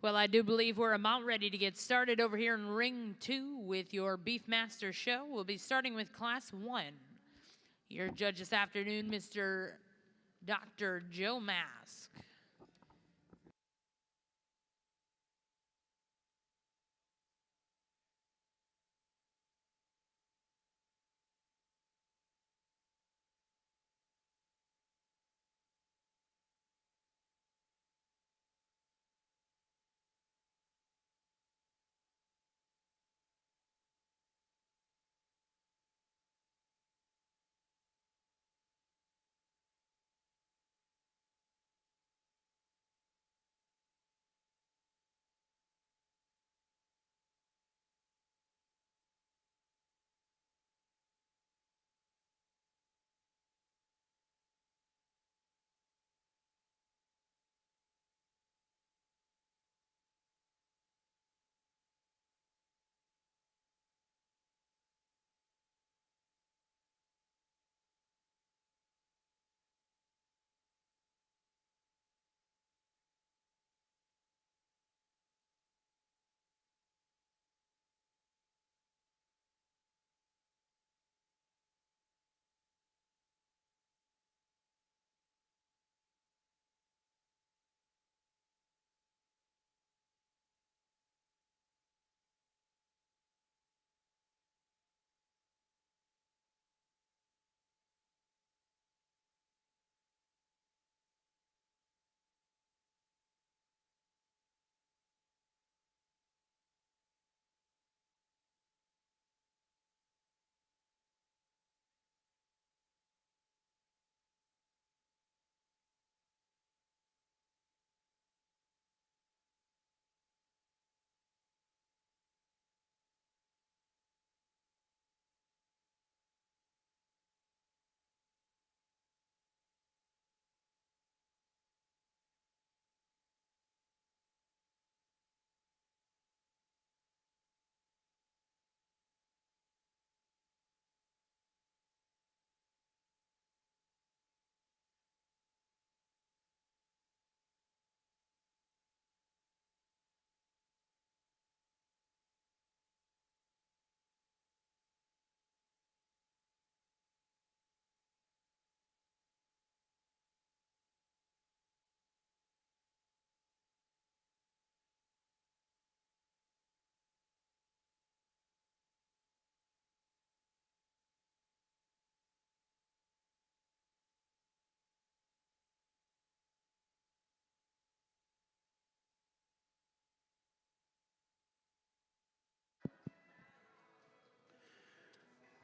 Well, I do believe we're about ready to get started over here in Ring 2 with your Beefmaster show. We'll be starting with Class 1. Your judge this afternoon, Mr. Dr. Joe Mask.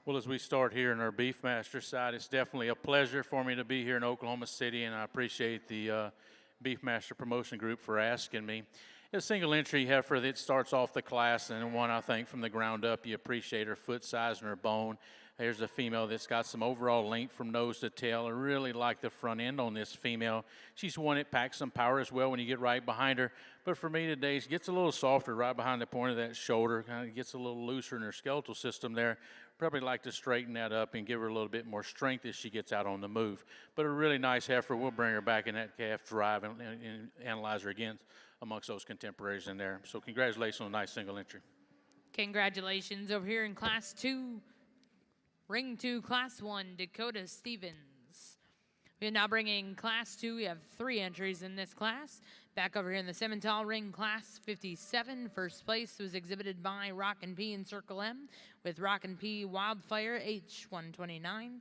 Well, as we start here in our Beefmaster side, it's definitely a pleasure for me to be here in Oklahoma City, and I appreciate the Beefmaster Promotion Group for asking me. It's a single entry heifer that starts off the class, and one I think from the ground up, you appreciate her foot size and her bone. Here's a female that's got some overall length from nose to tail. I really like the front end on this female. She's one that packs some power as well when you get right behind her. But for me today, she gets a little softer right behind the point of that shoulder. Kind of gets a little looser in her skeletal system there. Probably like to straighten that up and give her a little bit more strength as she gets out on the move. But a really nice heifer. We'll bring her back in that calf drive and analyze her again amongst those contemporaries in there. So congratulations on a nice single entry. Congratulations over here in Class 2. Ring 2, Class 1, Dakota Stevens. We are now bringing Class 2. We have 3 entries in this class. Back over here in the Simmental ring, Class 57. First place was exhibited by Rockin' P in Circle M with Rockin' P Wildfire H129.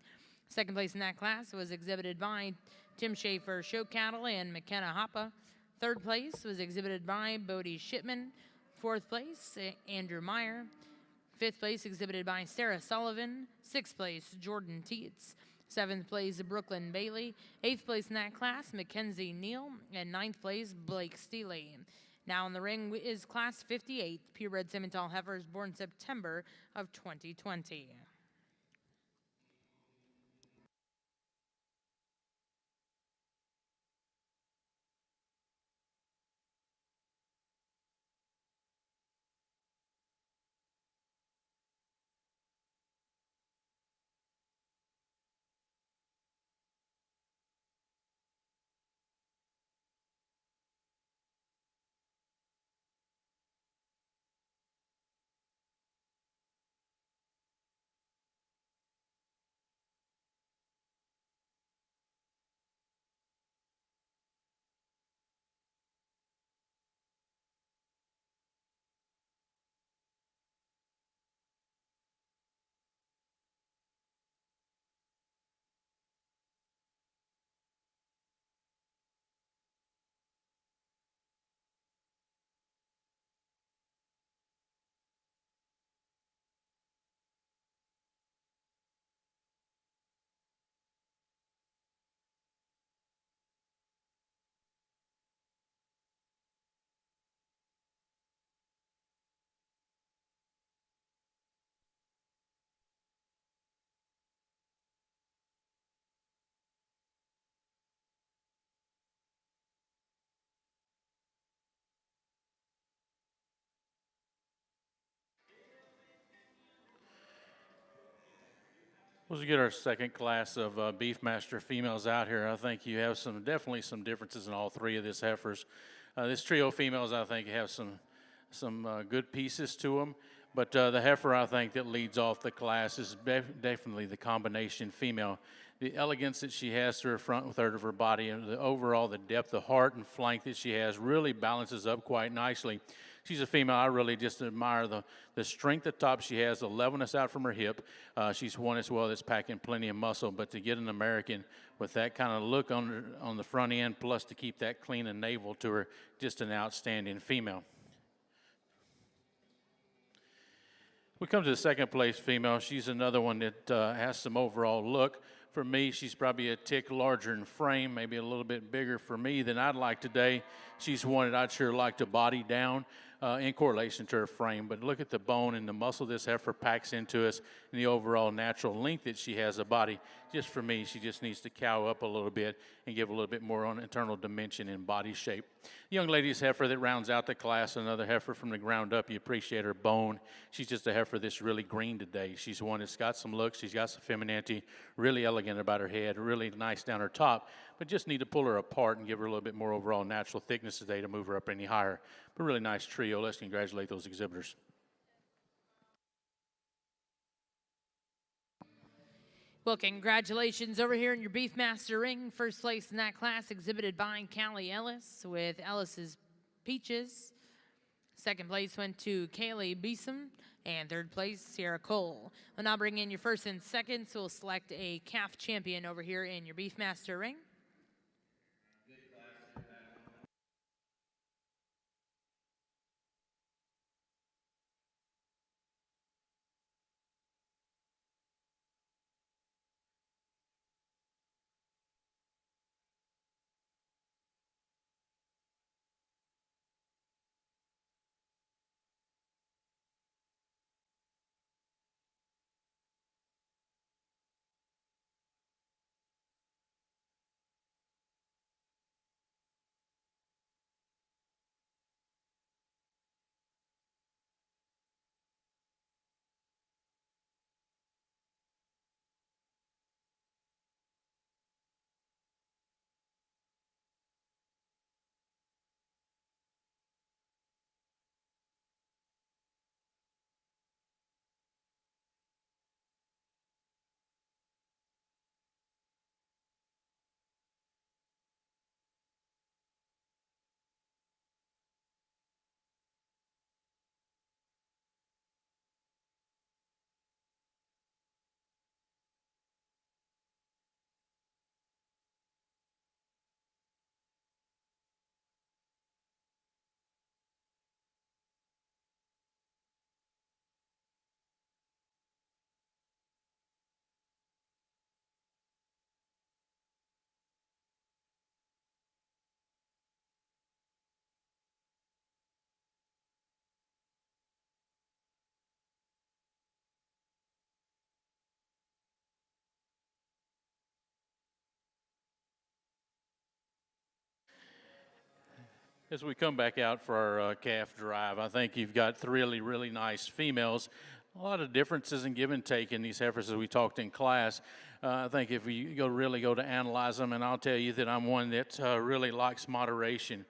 Second place in that class was exhibited by Tim Schaefer Show Cattle and McKenna Hoppa. Third place was exhibited by Bodie Shipman. Fourth place, Andrew Meyer. Fifth place exhibited by Sarah Sullivan. Sixth place, Jordan Teets. Seventh place, Brooklyn Bailey. Eighth place in that class, Mackenzie Neal. And ninth place, Blake Steele. Now in the ring is Class 58, purebred Simmental heifers born September of 2020. Well, as we get our second class of Beefmaster females out here, I think you have definitely some differences in all three of these heifers. This trio of females, I think, have some good pieces to them. But the heifer, I think, that leads off the class is definitely the combination female. The elegance that she has through her front third of her body and the depth of heart and flank that she has really balances up quite nicely. She's a female. I really just admire the strength at top she has, the levelness out from her hip. She's one as well that's packing plenty of muscle. But to get an American with that kind of look on the front end, plus to keep that clean and navel to her, just an outstanding female. We come to the second place female. She's another one that has some overall look. For me, she's probably a tick larger in frame, maybe a little bit bigger for me than I'd like today. She's one that I'd sure like to body down in correlation to her frame. But look at the bone and the muscle this heifer packs into us and the overall natural length that she has a body. Just for me, she just needs to cow up a little bit and give a little bit more on internal dimension and body shape. The young lady's heifer that rounds out the class, another heifer from the ground up. You appreciate her bone. She's just a heifer that's really green today. She's one that's got some looks. She's got some femininity, really elegant about her head, really nice down her top, but just need to pull her apart and give her a little bit more overall natural thickness today to move her up any higher. But really nice trio. Let's congratulate those exhibitors. Well, congratulations over here in your Beefmaster ring. First place in that class exhibited by Callie Ellis with Ellis's Peaches. Second place went to Kaylee Beeson. And third place, Sierra Cole. We'll now bring in your first and second, so we'll select a calf champion over here in your Beefmaster ring. As we come back out for our calf drive, I think you've got three really nice females. A lot of differences in give and take in these heifers as we talked in class. I think if we really go to analyze them, and I'll tell you that I'm one that really likes moderation.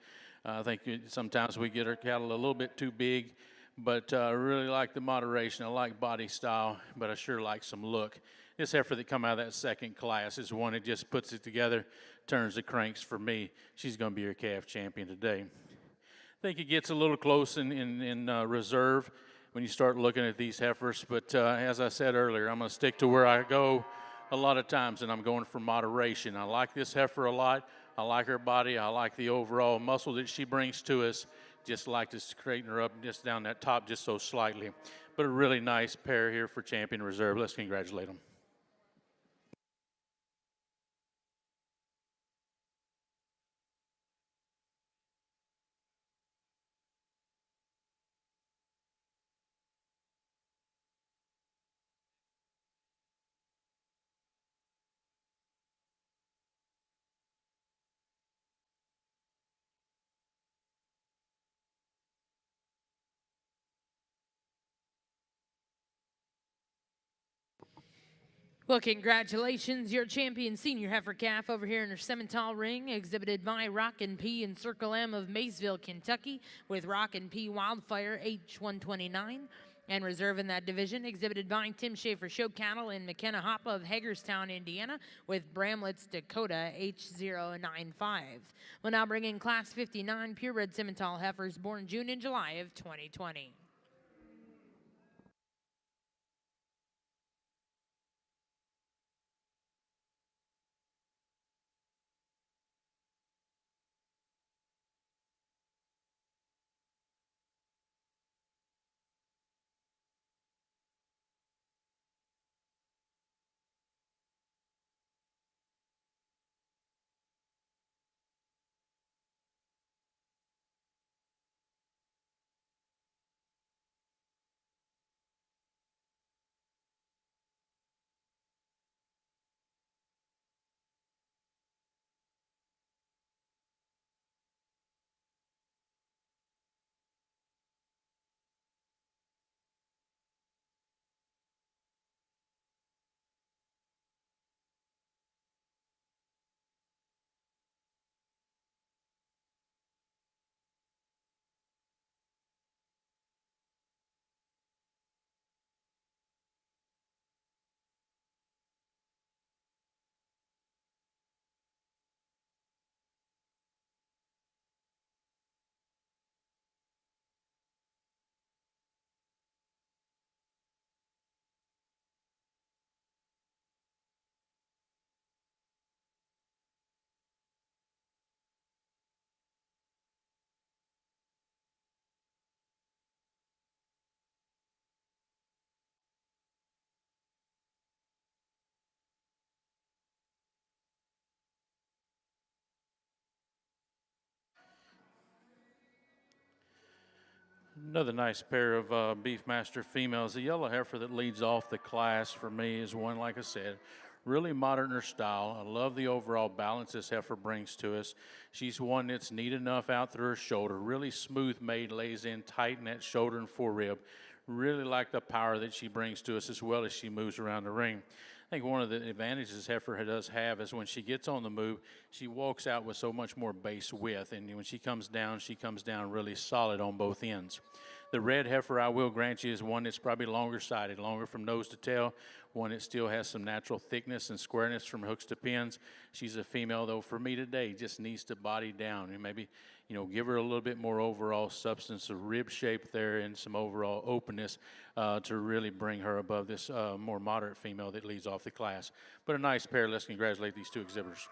I think sometimes we get our cattle a little bit too big, but I really like the moderation. I like body style, but I sure like some look. This heifer that come out of that second class is one that just puts it together, turns the cranks for me. She's going to be your calf champion today. I think it gets a little close in reserve when you start looking at these heifers, but as I said earlier, I'm going to stick to where I go a lot of times, and I'm going for moderation. I like this heifer a lot. I like her body. I like the overall muscle that she brings to us. Just like to straighten her up just down that top just so slightly. But a really nice pair here for Champion Reserve. Let's congratulate them. Well, congratulations, your champion senior heifer calf over here in her Simmental ring, exhibited by Rockin' P and Circle M of Maysville, Kentucky, with Rockin' P Wildfire H129. And reserve in that division, exhibited by Tim Schaefer Show Cattle in McKenna Hoppa of Hagerstown, Indiana, with Bramlett's Dakota H095. We'll now bring in Class 59 purebred Simmental heifers born June and July of 2020. Another nice pair of Beefmaster females. The yellow heifer that leads off the class for me is one, like I said, really modern in her style. I love the overall balance this heifer brings to us. She's one that's neat enough out through her shoulder, really smooth made, lays in tight in that shoulder and forerib. Really like the power that she brings to us as well as she moves around the ring. I think one of the advantages heifer does have is when she gets on the move, she walks out with so much more base width, and when she comes down really solid on both ends. The red heifer, I will grant you, is one that's probably longer sided, longer from nose to tail, one that still has some natural thickness and squareness from hooks to pins. She's a female, though, for me today, just needs to body down and maybe, give her a little bit more overall substance, a rib shape there, and some overall openness to really bring her above this more moderate female that leads off the class. But a nice pair. Let's congratulate these two exhibitors.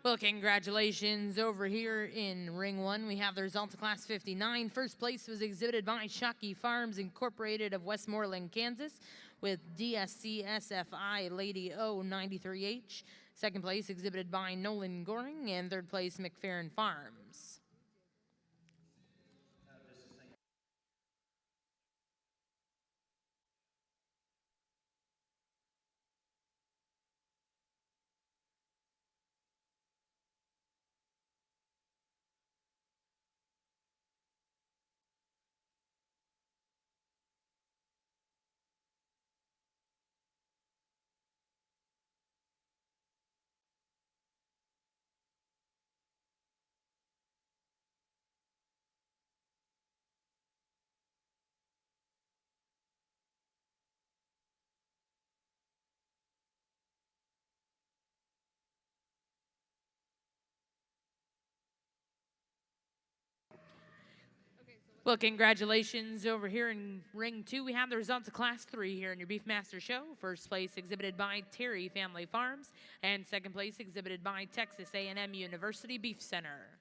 Well, congratulations over here in Ring 1. We have the results of Class 59. First place was exhibited by Shockey Farms Incorporated of Westmoreland, Kansas, with DSC SFI Lady O 93H. Second place exhibited by Nolan Goring, and third place McFerrin Farms. Well, congratulations over here in Ring 2. We have the results of Class 3 here in your Beefmaster show. First place exhibited by Terry Family Farms, and second place exhibited by Texas A&M University Beef Center.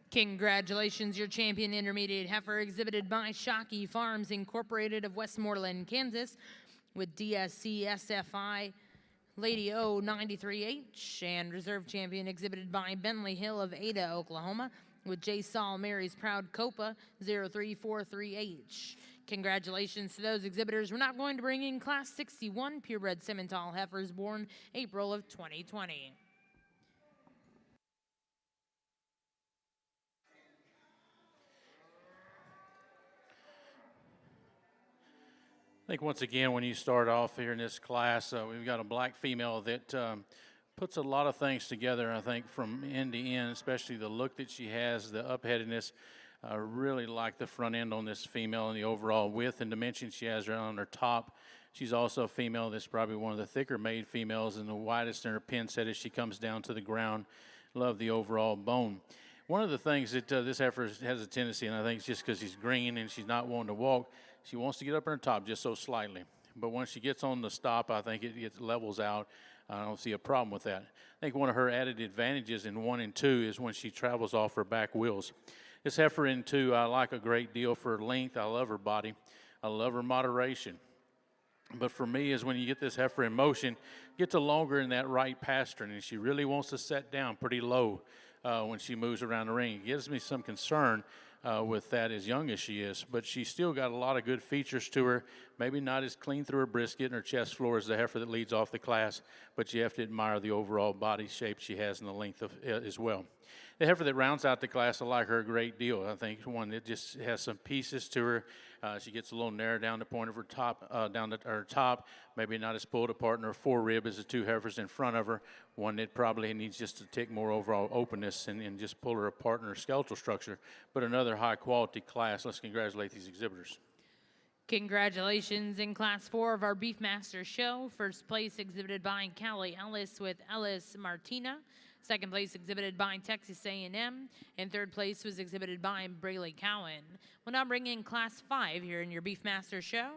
Congratulations, your champion intermediate heifer exhibited by Shockey Farms Incorporated of Westmoreland, Kansas, with DSC SFI Lady O 93H, and reserve champion exhibited by Bentley Hill of Ada, Oklahoma, with J. Saul Mary's Proud Copa 0343H. Congratulations to those exhibitors. We're now going to bring in Class 61 purebred Simmental heifers born April of 2020. I think once again, when you start off here in this class, we've got a black female that puts a lot of things together, I think, from end to end, especially the look that she has, the upheadedness. I really like the front end on this female and the overall width and dimension she has right on her top. She's also a female that's probably one of the thicker made females and the widest in her pin set as she comes down to the ground. Love the overall bone. One of the things that this heifer has a tendency, and I think it's just because she's green and she's not wanting to walk, she wants to get up on her top just so slightly. But once she gets on the stop, I think it levels out. I don't see a problem with that. I think one of her added advantages in 1 and 2 is when she travels off her back wheels. This heifer in 2 I like a great deal for length. I love her body. I love her moderation. But for me is when you get this heifer in motion, get to longer in that right pastern, and she really wants to set down pretty low when she moves around the ring. It gives me some concern with that as young as she is, but she's still got a lot of good features to her. Maybe not as clean through her brisket and her chest floor as the heifer that leads off the class, but you have to admire the overall body shape she has and the length of as well. The heifer that rounds out the class, I like her a great deal. I think one that just has some pieces to her. She gets a little narrow down the point of her top, down to her top. Maybe not as pulled apart in her forerib as the 2 heifers in front of her. One that probably needs just to take more overall openness and just pull her apart in her skeletal structure. But another high quality class. Let's congratulate these exhibitors. Congratulations in Class 4 of our Beefmaster show. First place exhibited by Callie Ellis with Ellis Martina. Second place exhibited by Texas A&M, and third place was exhibited by Braley Cowan. We'll now bring in Class 5 here in your Beefmaster show.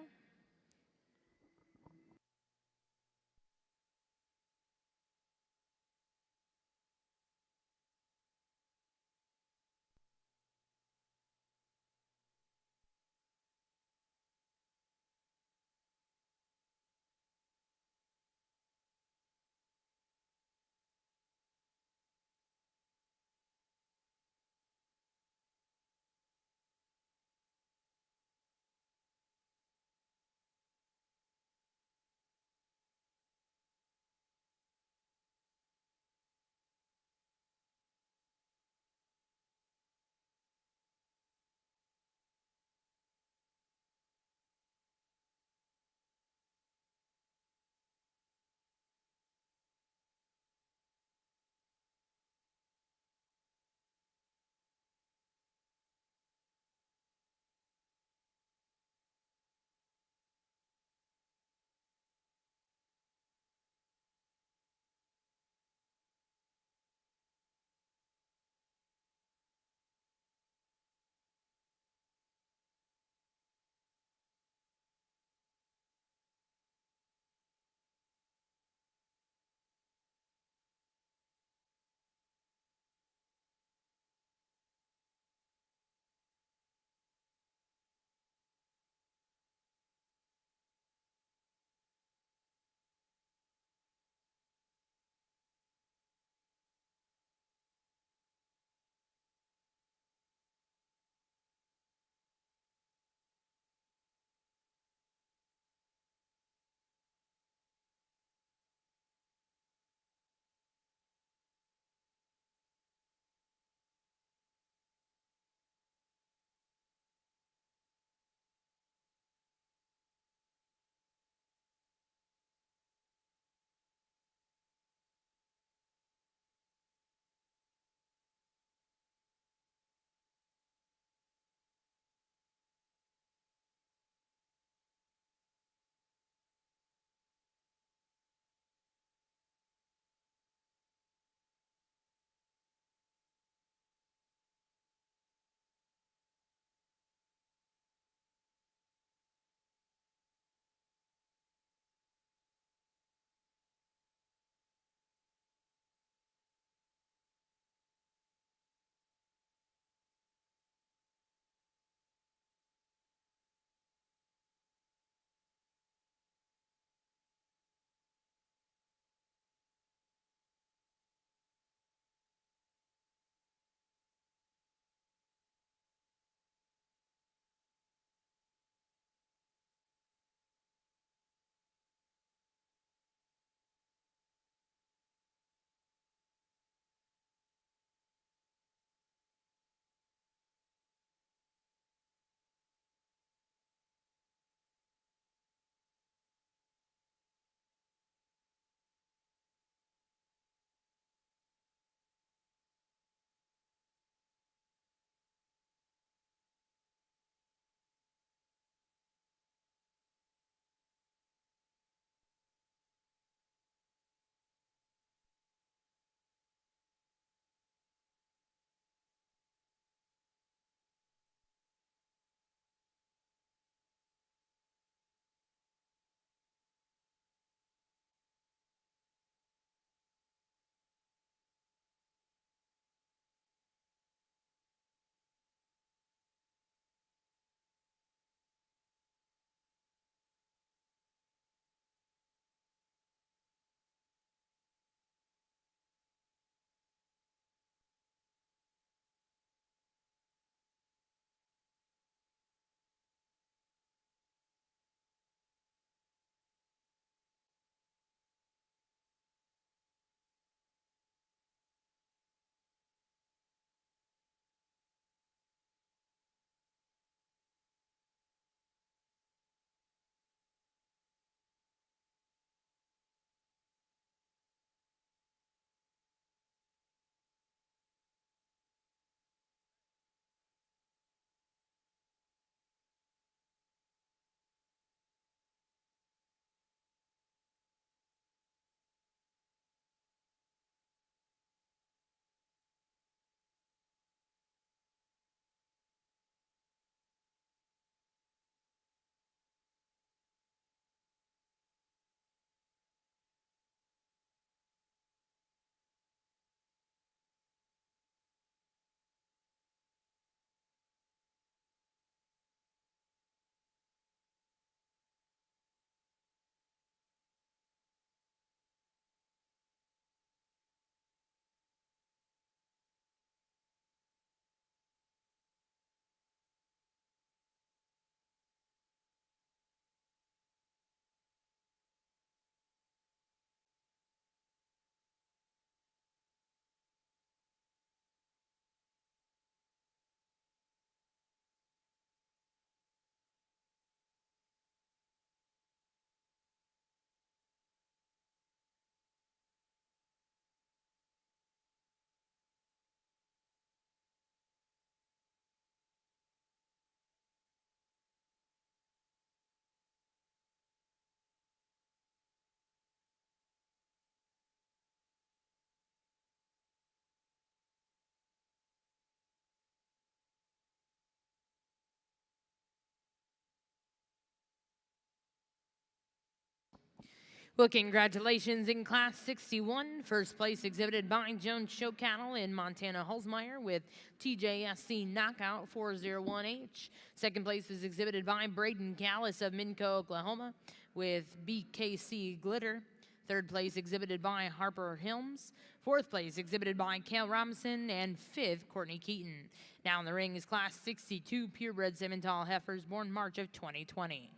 Well, congratulations in Class 61. First place exhibited by Jones Show Cattle in Montana Holzmeyer with TJSC Knockout 401H. Second place was exhibited by Braden Callis of Minco, Oklahoma with BKC Glitter. Third place exhibited by Harper Hilms. Fourth place exhibited by Cale Robinson. And fifth, Courtney Keaton. Now in the ring is Class 62 purebred Simmental Heifers born March of 2020.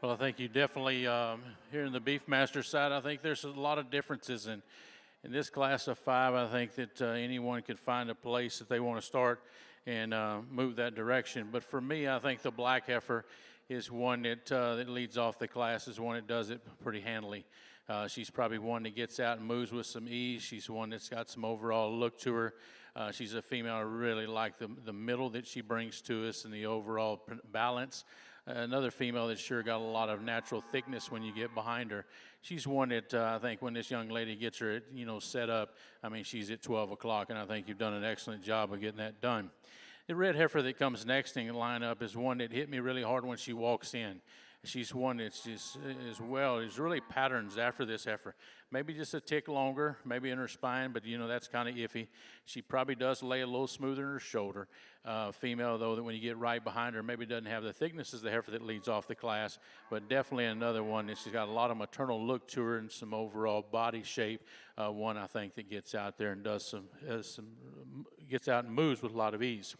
Well, I think you definitely, here in the Beefmaster side, I think there's a lot of differences in this class of 5. I think that anyone could find a place that they want to start and move that direction. But for me, I think the black heifer is one that leads off the class, is one that does it pretty handily. She's probably one that gets out and moves with some ease. She's one that's got some overall look to her. She's a female I really like the middle that she brings to us and the overall balance. Another female that's sure got a lot of natural thickness when you get behind her. She's one that I think when this young lady gets her, set up, I mean, she's at 12 o'clock, and I think you've done an excellent job of getting that done. The red heifer that comes next in the lineup is one that hit me really hard when she walks in. She's one that's just as well. There's really patterns after this heifer. Maybe just a tick longer, maybe in her spine, but that's kind of iffy. She probably does lay a little smoother in her shoulder. Female, though, that when you get right behind her, maybe doesn't have the thickness as the heifer that leads off the class, but definitely another one that she's got a lot of maternal look to her and some overall body shape. One I think that gets out there and gets out and moves with a lot of ease.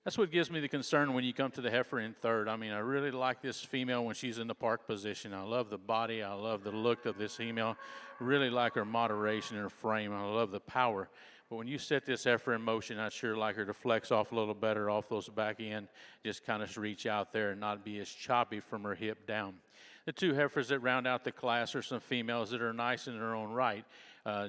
That's what gives me the concern when you come to the heifer in third. I mean, I really like this female when she's in the park position. I love the body. I love the look of this female. Really like her moderation in her frame. I love the power. But when you set this heifer in motion, I'd sure like her to flex off a little better off those back end, just kind of reach out there and not be as choppy from her hip down. The two heifers that round out the class are some females that are nice in their own right.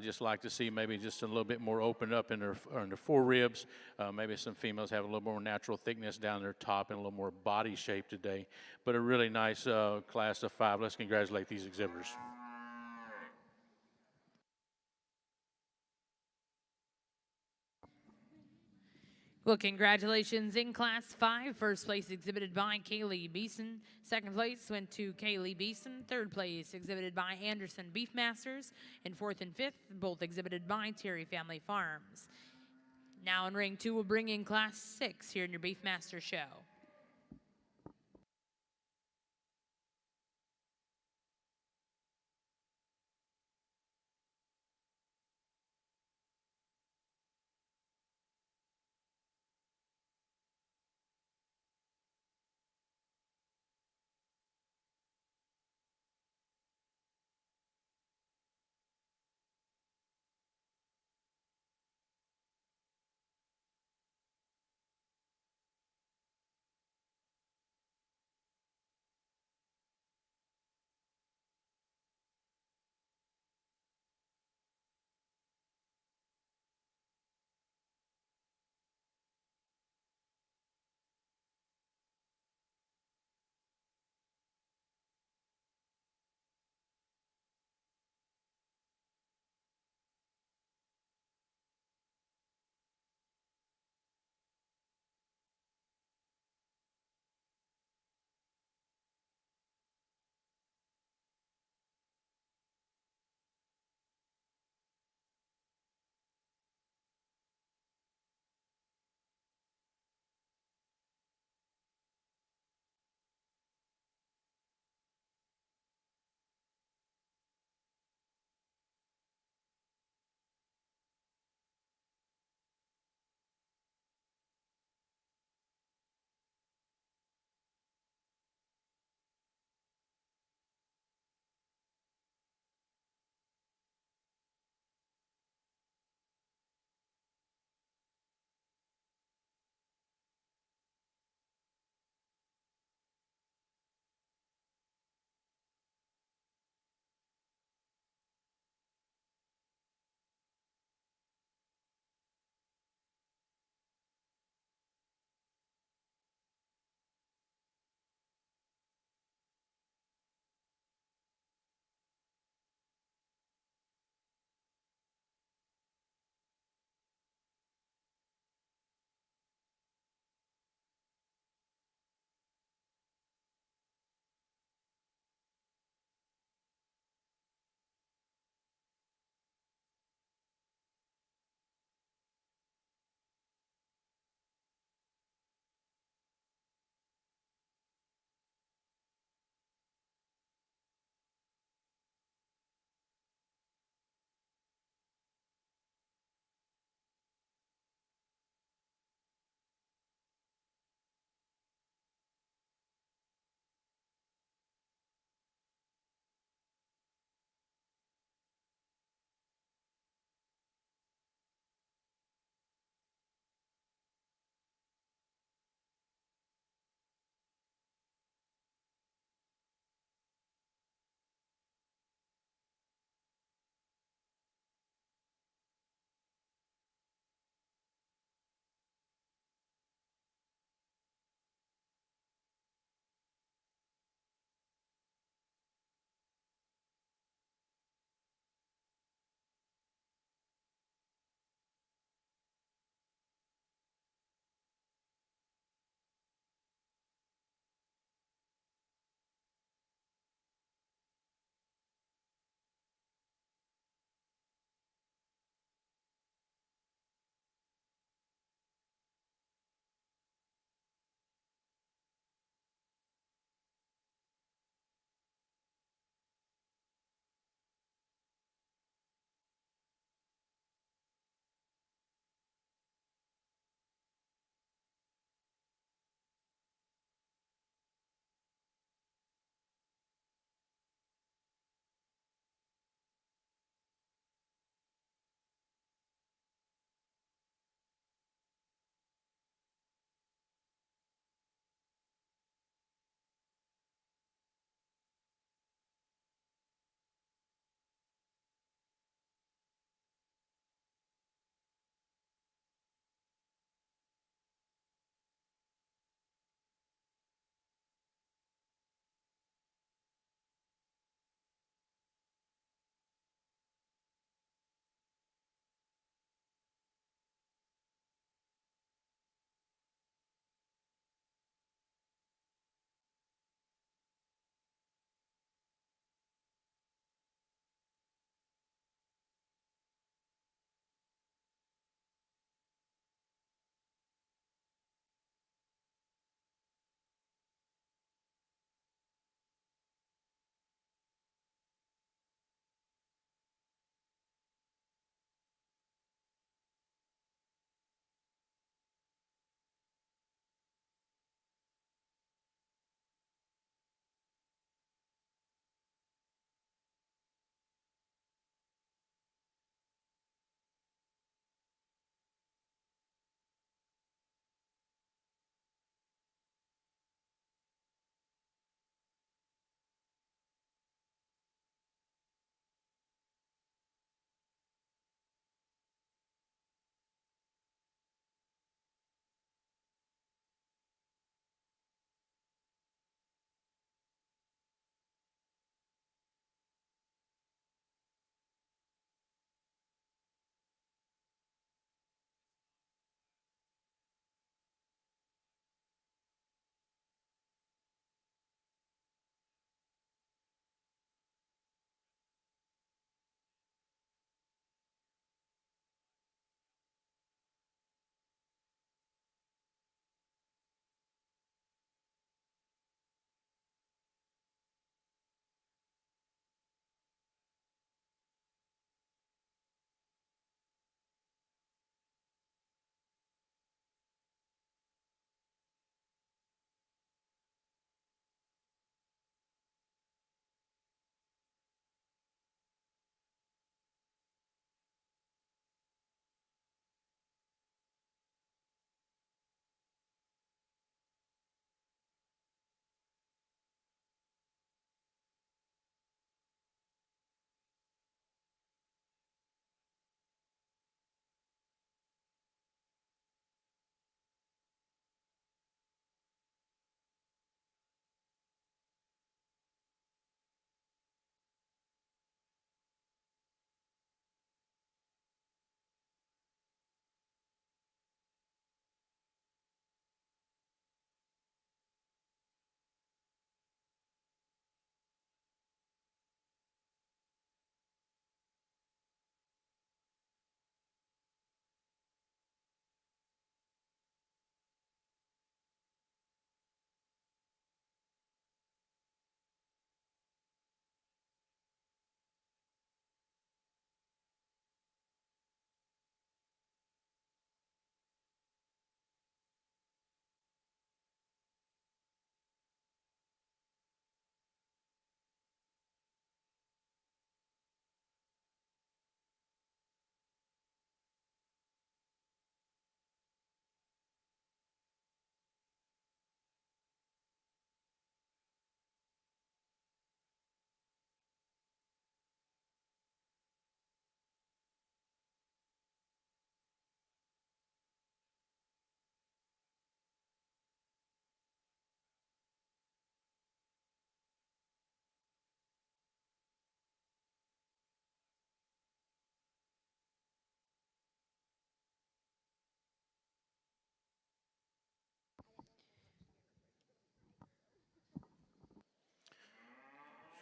Just like to see maybe just a little bit more open up in their fore ribs. Maybe some females have a little more natural thickness down their top and a little more body shape today. But a really nice class of 5. Let's congratulate these exhibitors. Well, congratulations in Class 5. First place exhibited by Kaylee Beeson. Second place went to Kaylee Beeson. Third place exhibited by Anderson Beefmasters. And fourth and fifth, both exhibited by Terry Family Farms. Now in ring 2, we'll bring in Class 6 here in your Beefmaster show.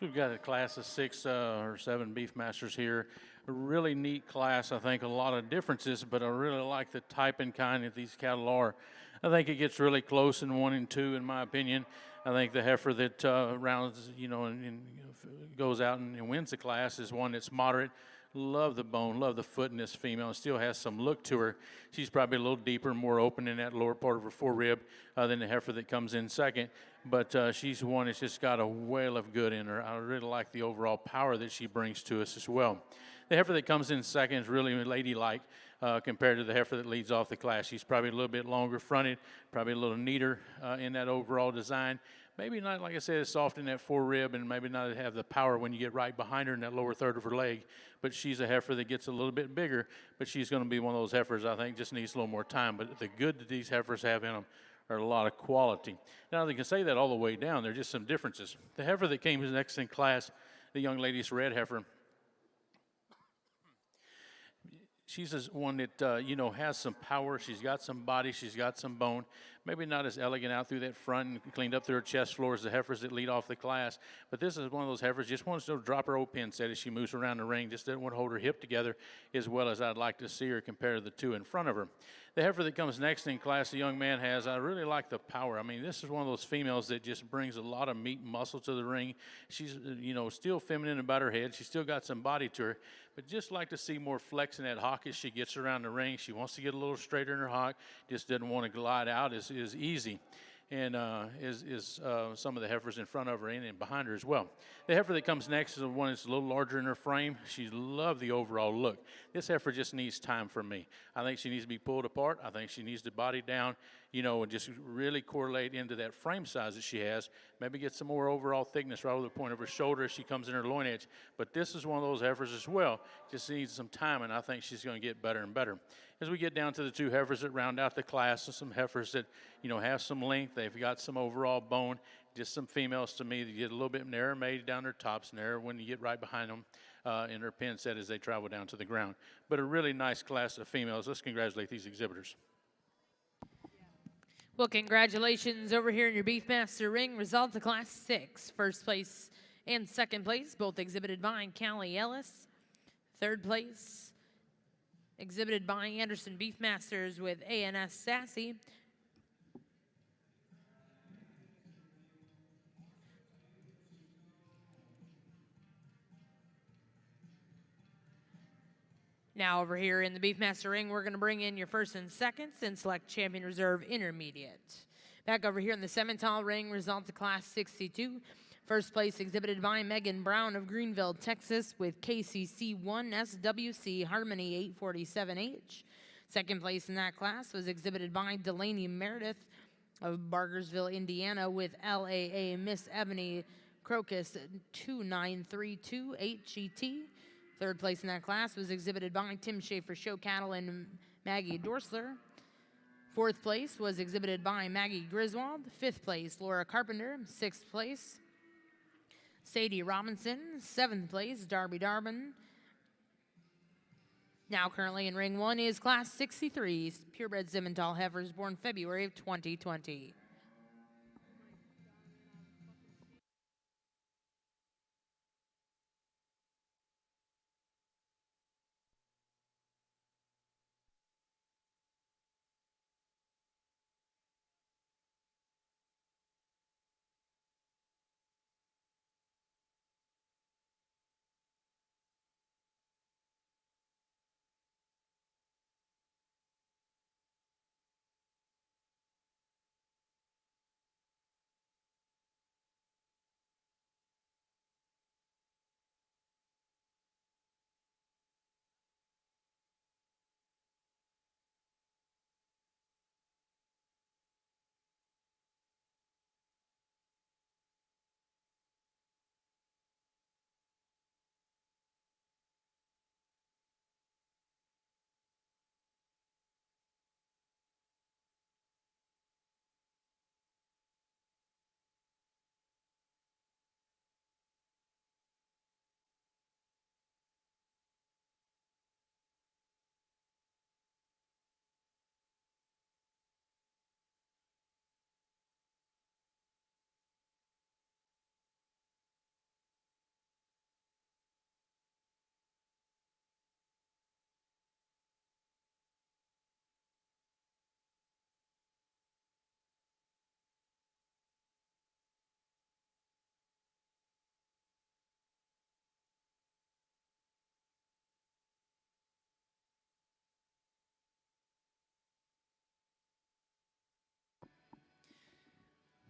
We've got a class of 6 or 7 Beefmasters here. A really neat class. I think a lot of differences, but I really like the type and kind that these cattle are. I think it gets really close in 1 and 2, in my opinion. I think the heifer that rounds, and goes out and wins the class is one that's moderate. Love the bone, love the foot in this female. Still has some look to her. She's probably a little deeper, more open in that lower part of her forerib than the heifer that comes in second. But she's one that's just got a whale of good in her. I really like the overall power that she brings to us as well. The heifer that comes in second is really ladylike compared to the heifer that leads off the class. She's probably a little bit longer fronted, probably a little neater in that overall design. Maybe not, like I said, as soft in that forerib, and maybe not have the power when you get right behind her in that lower third of her leg. But she's a heifer that gets a little bit bigger, but she's going to be one of those heifers I think just needs a little more time. But the good that these heifers have in them are a lot of quality. Now, they can say that all the way down. There are just some differences. The heifer that came next in class, the young lady's red heifer, she's one that, has some power. She's got some body. She's got some bone. Maybe not as elegant out through that front and cleaned up through her chest floor as the heifers that lead off the class. But this is one of those heifers just wants to drop her old pin set as she moves around the ring. Just doesn't want to hold her hip together as well as I'd like to see her compared to the 2 in front of her. The heifer that comes next in class the young man has, I really like the power. I mean, this is one of those females that just brings a lot of meat and muscle to the ring. She's, still feminine about her head. She's still got some body to her. But just like to see more flex in that hock as she gets around the ring. She wants to get a little straighter in her hock. Just doesn't want to glide out as easy. And some of the heifers in front of her and behind her as well. The heifer that comes next is the one that's a little larger in her frame. She loves the overall look. This heifer just needs time for me. I think she needs to be pulled apart. I think she needs to body down, and just really correlate into that frame size that she has. Maybe get some more overall thickness right over the point of her shoulder as she comes in her loin edge. But this is one of those heifers as well. Just needs some time, and I think she's going to get better and better. As we get down to the 2 heifers that round out the class, some heifers that, have some length. They've got some overall bone. Just some females to me that get a little bit narrow made down their tops, narrow when you get right behind them in their pin set as they travel down to the ground. But a really nice class of females. Let's congratulate these exhibitors. Well, congratulations over here in your Beefmaster ring. Results of Class 6. First place and second place, both exhibited by Callie Ellis. Third place, exhibited by Anderson Beefmasters with A&S Sassy. Now over here in the Beefmaster ring, we're going to bring in your first and seconds and select Champion Reserve Intermediate. Back over here in the Simmental ring, results of Class 62. First place exhibited by Megan Brown of Greenville, Texas with KCC1 SWC Harmony 847H. Second place in that class was exhibited by Delaney Meredith of Bargersville, Indiana with LAA Miss Ebony Crocus 2932 HGT. Third place in that class was exhibited by Tim Schaefer Show Cattle and Maggie Dorsler. Fourth place was exhibited by Maggie Griswold. Fifth place, Laura Carpenter. Sixth place, Sadie Robinson. Seventh place, Darby Darbin. Now currently in ring 1 is Class 63, purebred Simmental heifers born February of 2020.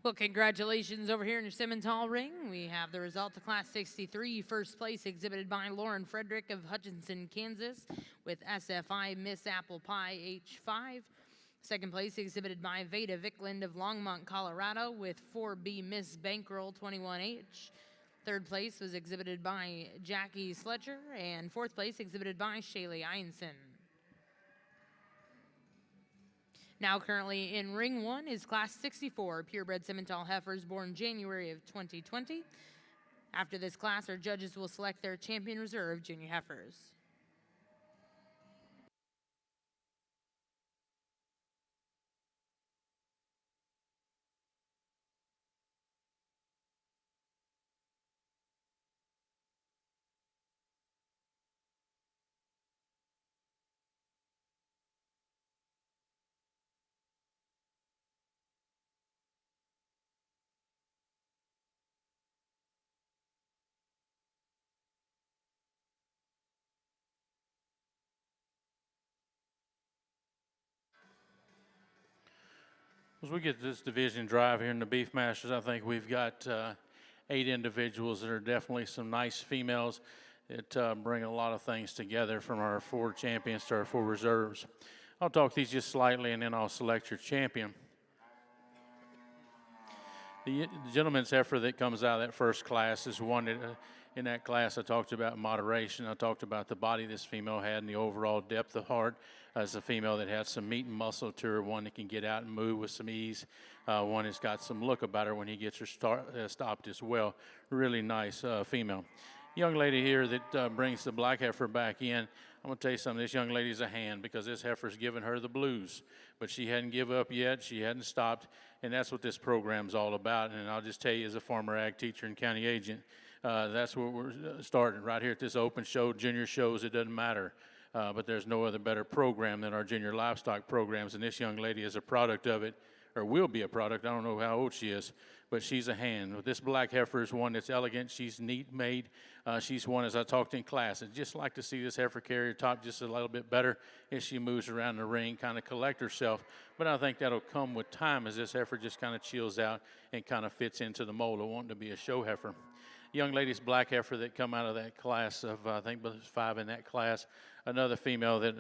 Well, congratulations over here in your Simmental ring. We have the result of Class 63, first place exhibited by Lauren Frederick of Hutchinson, Kansas, with SFI Miss Apple Pie H5. Second place exhibited by Veda Vickland of Longmont, Colorado, with 4B Miss Bankroll 21H. Third place was exhibited by Jackie Sletcher, and fourth place exhibited by Shaylee Einson. Now currently in ring 1 is Class 64, purebred Simmental heifers born January of 2020. After this class, our judges will select their champion reserve junior heifers. As we get this division drive here in the Beefmasters, I think we've got 8 individuals that are definitely some nice females that bring a lot of things together, from our 4 champions to our 4 reserves. I'll talk these just slightly, and then I'll select your champion. The gentleman's heifer that comes out of that first class is one that, in that class, I talked about moderation. I talked about the body this female had and the overall depth of heart as a female that had some meat and muscle to her, one that can get out and move with some ease, one that's got some look about her when he gets her stopped as well. Really nice female. Young lady here that brings the black heifer back in, I'm going to tell you something. This young lady's a hand, because this heifer's given her the blues. But she hadn't given up yet. She hadn't stopped. And that's what this program's all about. And I'll just tell you, as a former ag teacher and county agent, that's where we're starting, right here at this open show, junior shows. It doesn't matter. But there's no other better program than our junior livestock programs. And this young lady is a product of it, or will be a product. I don't know how old she is, but she's a hand. This black heifer is one that's elegant. She's neat made. She's one, as I talked in class, I'd just like to see this heifer carry her top just a little bit better as she moves around the ring, kind of collect herself. But I think that'll come with time, as this heifer just kind of chills out and kind of fits into the mold of wanting to be a show heifer. Young lady's black heifer that come out of that class of, I think there's 5 in that class. Another female that,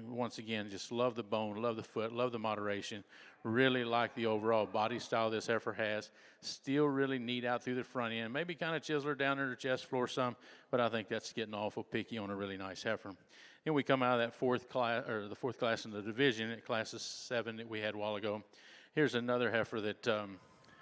once again, just love the bone, love the foot, love the moderation, really like the overall body style this heifer has. Still really neat out through the front end. Maybe kind of chisel her down in her chest floor some, but I think that's getting awful picky on a really nice heifer. Then we come out of that fourth class, or the 4th class in the division, at classes 7 that we had a while ago. Here's another heifer that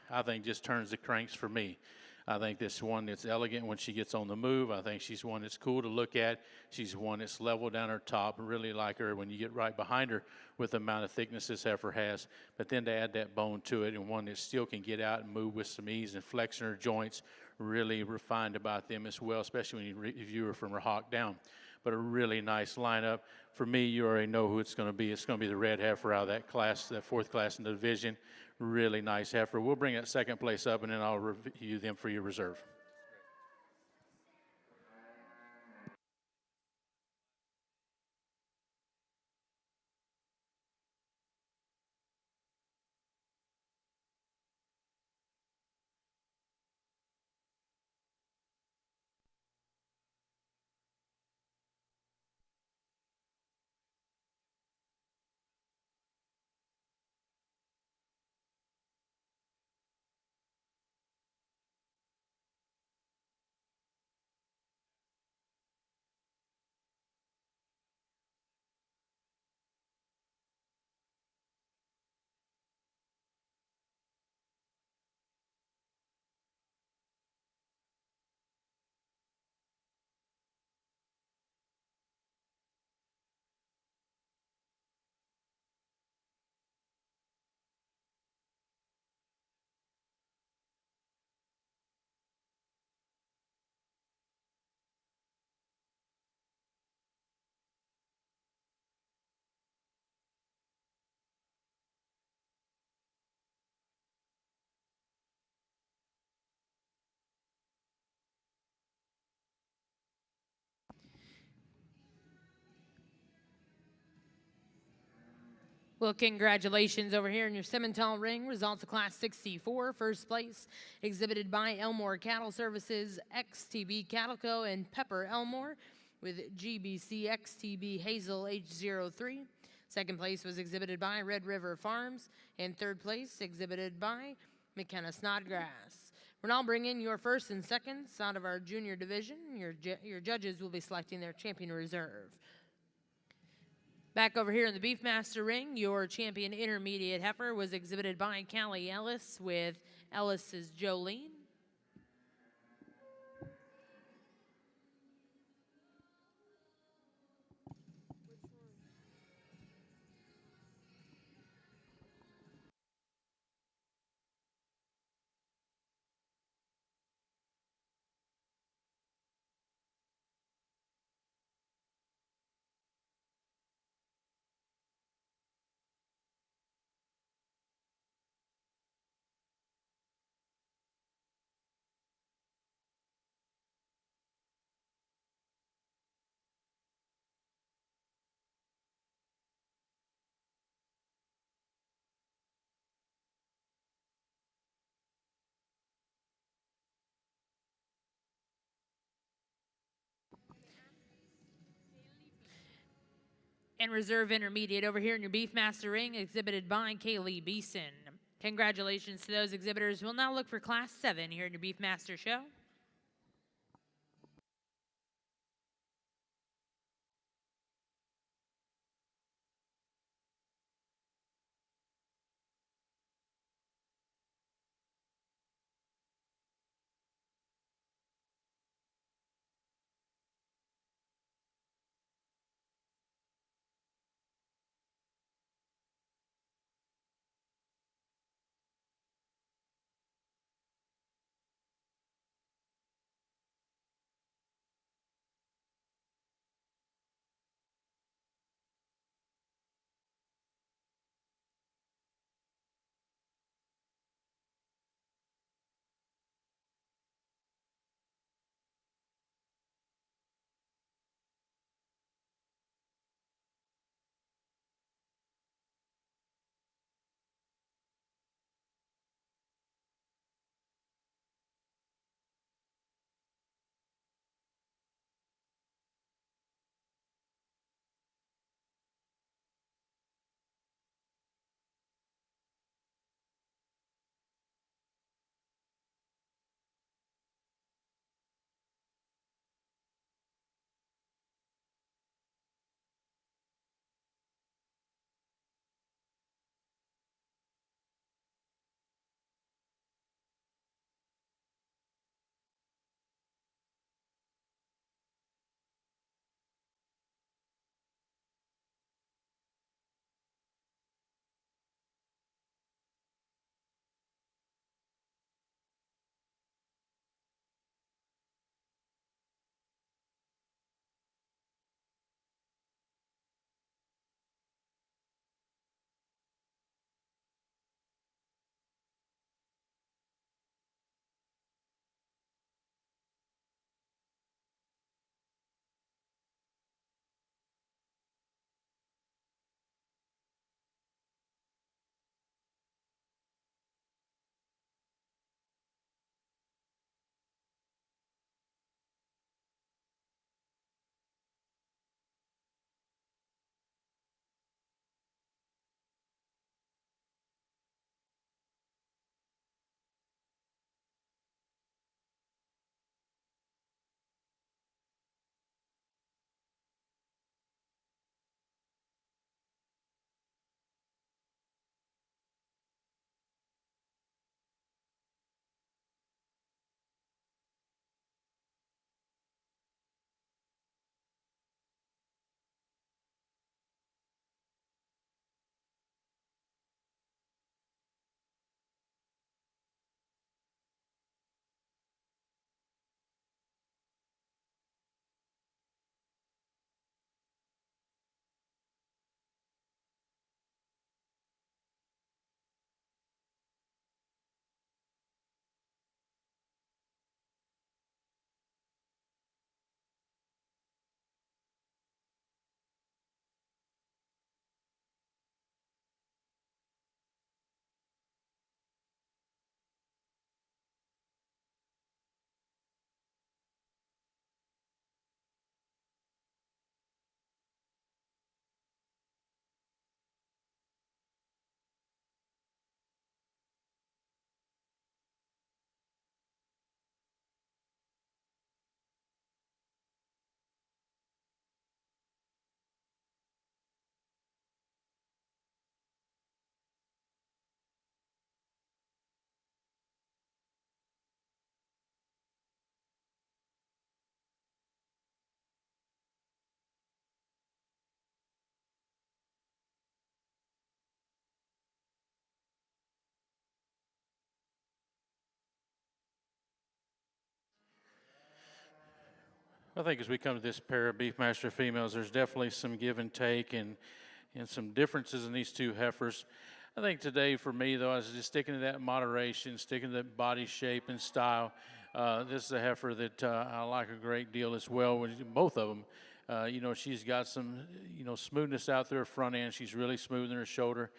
I think just turns the cranks for me. I think this one that's elegant when she gets on the move. I think she's one that's cool to look at. She's one that's level down her top. I really like her when you get right behind her with the amount of thickness this heifer has. But then to add that bone to it, and one that still can get out and move with some ease and flex in her joints, really refined about them as well, especially when you view her from her hock down. But a really nice lineup. For me, you already know who it's going to be. It's going to be the red heifer out of that class, that 4th class in the division. Really nice heifer. We'll bring that 2nd place up, and then I'll review them for your reserve. Well, congratulations over here in your Simmental ring. Results of Class 64, first place, exhibited by Elmore Cattle Services, XTB Cattle Co., and Pepper Elmore, with GBC XTB Hazel H03. Second place was exhibited by Red River Farms, and third place exhibited by McKenna Snodgrass. We're now bringing your first and seconds out of our junior division. Your judges will be selecting their champion reserve. Back over here in the Beefmaster ring, your champion intermediate heifer was exhibited by Callie Ellis with Ellis's Jolene. And reserve intermediate over here in your Beefmaster ring, exhibited by Kaylee Beeson. Congratulations to those exhibitors. We'll now look for Class 7 here in your Beefmaster show. I think as we come to this pair of Beefmaster females, there's definitely some give and take and some differences in these two heifers. I think today for me, though, I was just sticking to that moderation, sticking to that body shape and style. This is a heifer that I like a great deal as well. Both of them, she's got some, smoothness out there front end. She's really smooth in her shoulder.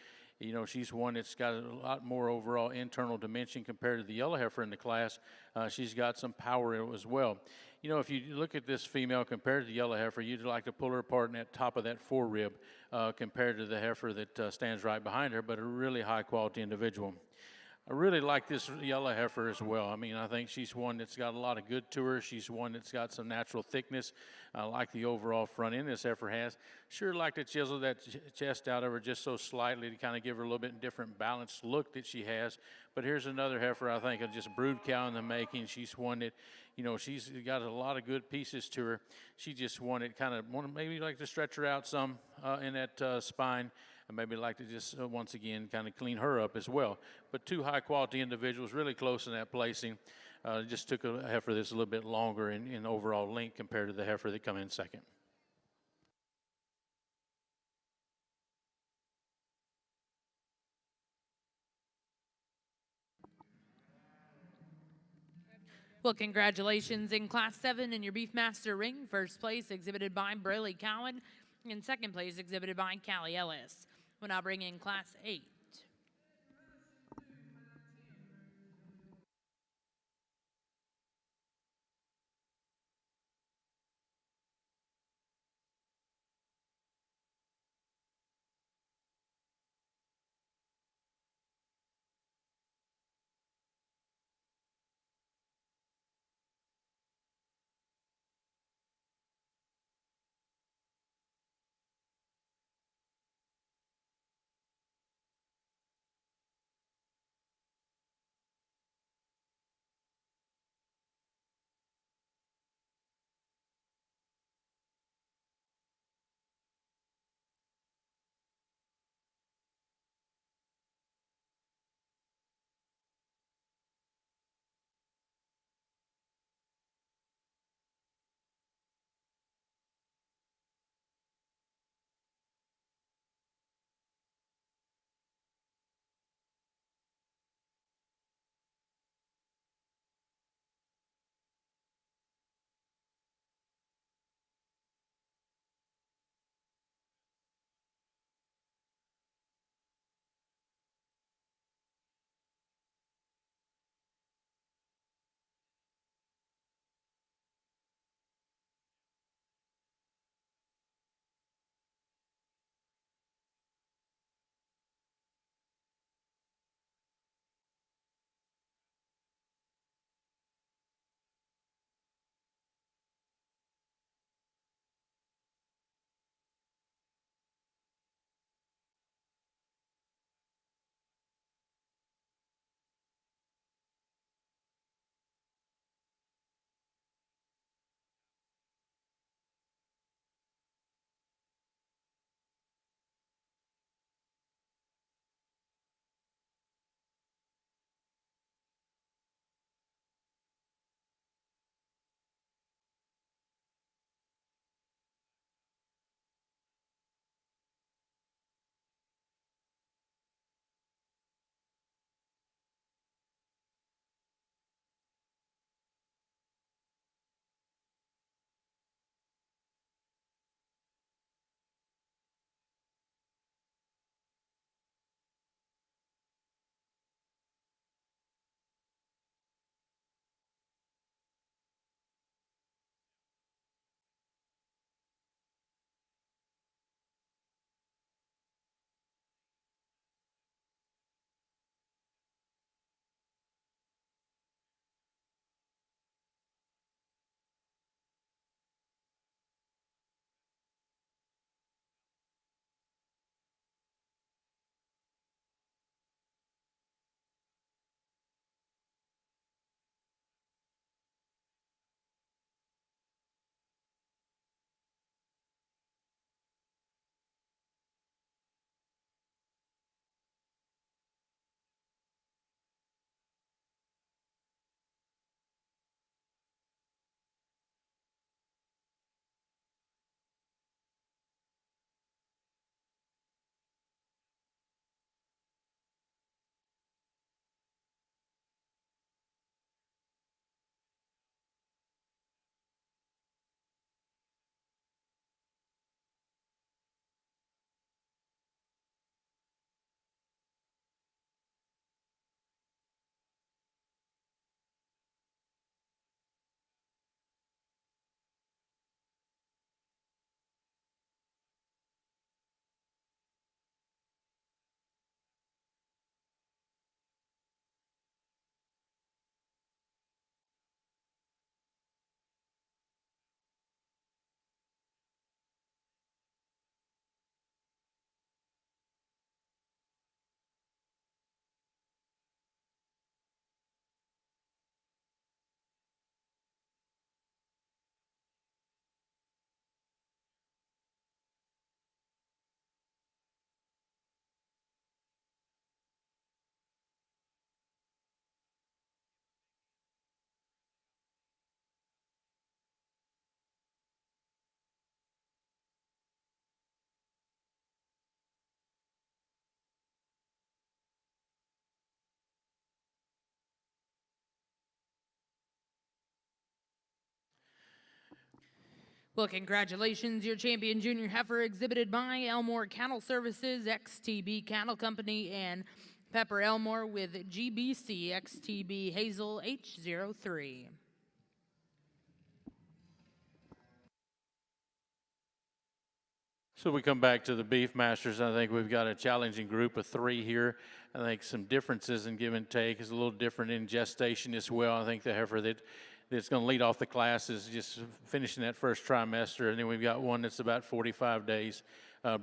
She's one that's got a lot more overall internal dimension compared to the yellow heifer in the class. She's got some power as well. If you look at this female compared to the yellow heifer, you'd like to pull her apart in that top of that forerib compared to the heifer that stands right behind her, but a really high quality individual. I really like this yellow heifer as well. I mean, I think she's one that's got a lot of good to her. She's one that's got some natural thickness. I like the overall front end this heifer has. Sure like to chisel that chest out of her just so slightly to kind of give her a little bit different balanced look that she has. But here's another heifer, I think, of just brood cow in the making. She's one that, she's got a lot of good pieces to her. She just wanted maybe like to stretch her out some in that spine. And maybe like to just, once again, kind of clean her up as well. But two high-quality individuals, really close in that placing. Just took a heifer that's a little bit longer in overall length compared to the heifer that come in second. Well, congratulations in Class 7 in your Beefmaster ring. First place exhibited by Braley Cowan, and second place exhibited by Callie Ellis. We'll now bring in Class 8. Well, congratulations, your champion junior heifer exhibited by Elmore Cattle Services, XTB Cattle Company, and Pepper Elmore with GBC XTB Hazel H03. So we come back to the Beefmasters. I think we've got a challenging group of 3 here. I think some differences in give and take is a little different in gestation as well. I think the heifer that's going to lead off the class is just finishing that first trimester, and then we've got one that's about 45 days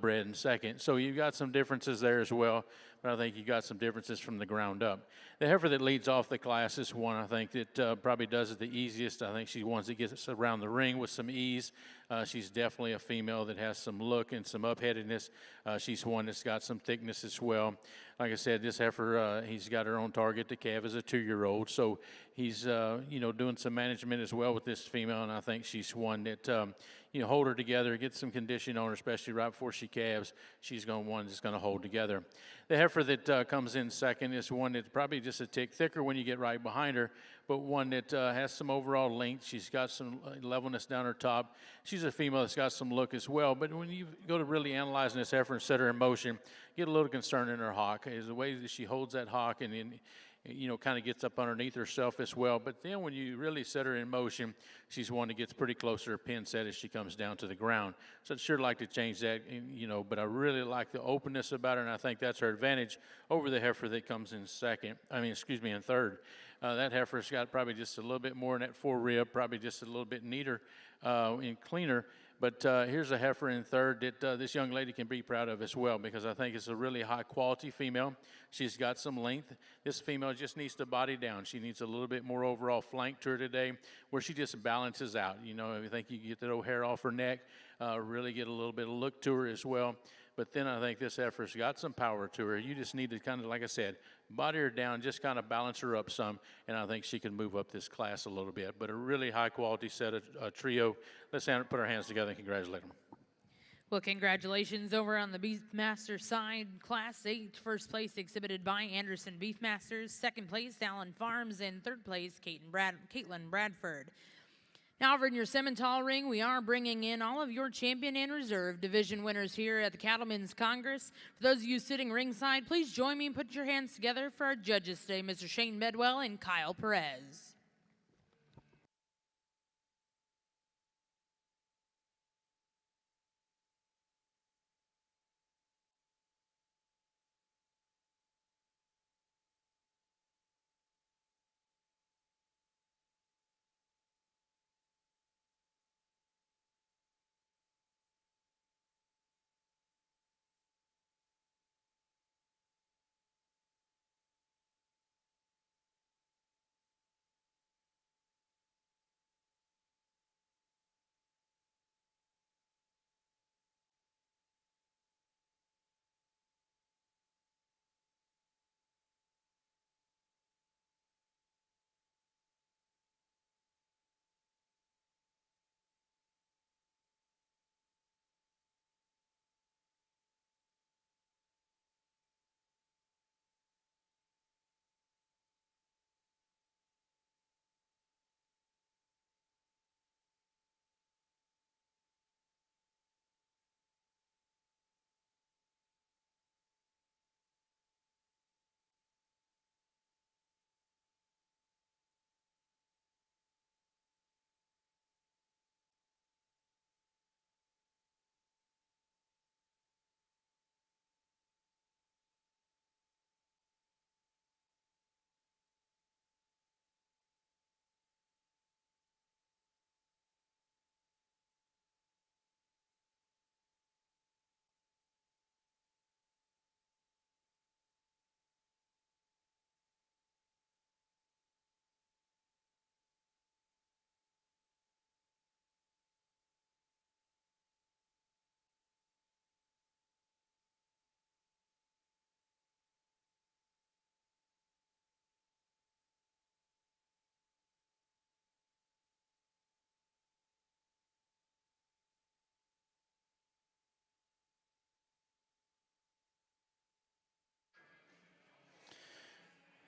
bred in second. So you've got some differences there as well, but I think you got some differences from the ground up. The heifer that leads off the class is one I think that probably does it the easiest. I think she's one that gets around the ring with some ease. She's definitely a female that has some look and some upheadedness. She's one that's got some thickness as well. Like I said, this heifer, he's got her own target. The calf is a 2-year-old, so he's doing some management as well with this female, and I think she's one that hold her together, get some condition on her, especially right before she calves. She's one that's going to hold together. The heifer that comes in second is one that's probably just a tick thicker when you get right behind her, but one that has some overall length. She's got some levelness down her top. She's a female that's got some look as well, but when you go to really analyzing this heifer and set her in motion, get a little concern in her hock. Is the way that she holds that hock and kind of gets up underneath herself as well. But then when you really set her in motion, she's one that gets pretty close to her pin set as she comes down to the ground. So I'd sure like to change that, but I really like the openness about her, and I think that's her advantage over the heifer that comes in in third. That heifer's got probably just a little bit more in that forerib, probably just a little bit neater and cleaner. But here's a heifer in third that this young lady can be proud of as well, because I think it's a really high-quality female. She's got some length. This female just needs to body down. She needs a little bit more overall flank to her today, where she just balances out. I think you get that old hair off her neck, really get a little bit of look to her as well. But then I think this heifer's got some power to her. You just need to kind of, like I said, body her down, just kind of balance her up some, and I think she can move up this class a little bit. But a really high-quality set of trio. Let's put our hands together and congratulate them. Well, congratulations over on the Beefmaster side. Class 8, first place exhibited by Anderson Beefmasters. Second place, Allen Farms. And third place, Caitlin Bradford. Now over in your Simmental ring, we are bringing in all of your champion and reserve division winners here at the Cattlemen's Congress. For those of you sitting ringside, please join me and put your hands together for our judges today, Mr. Shane Bedwell and Kyle Perez.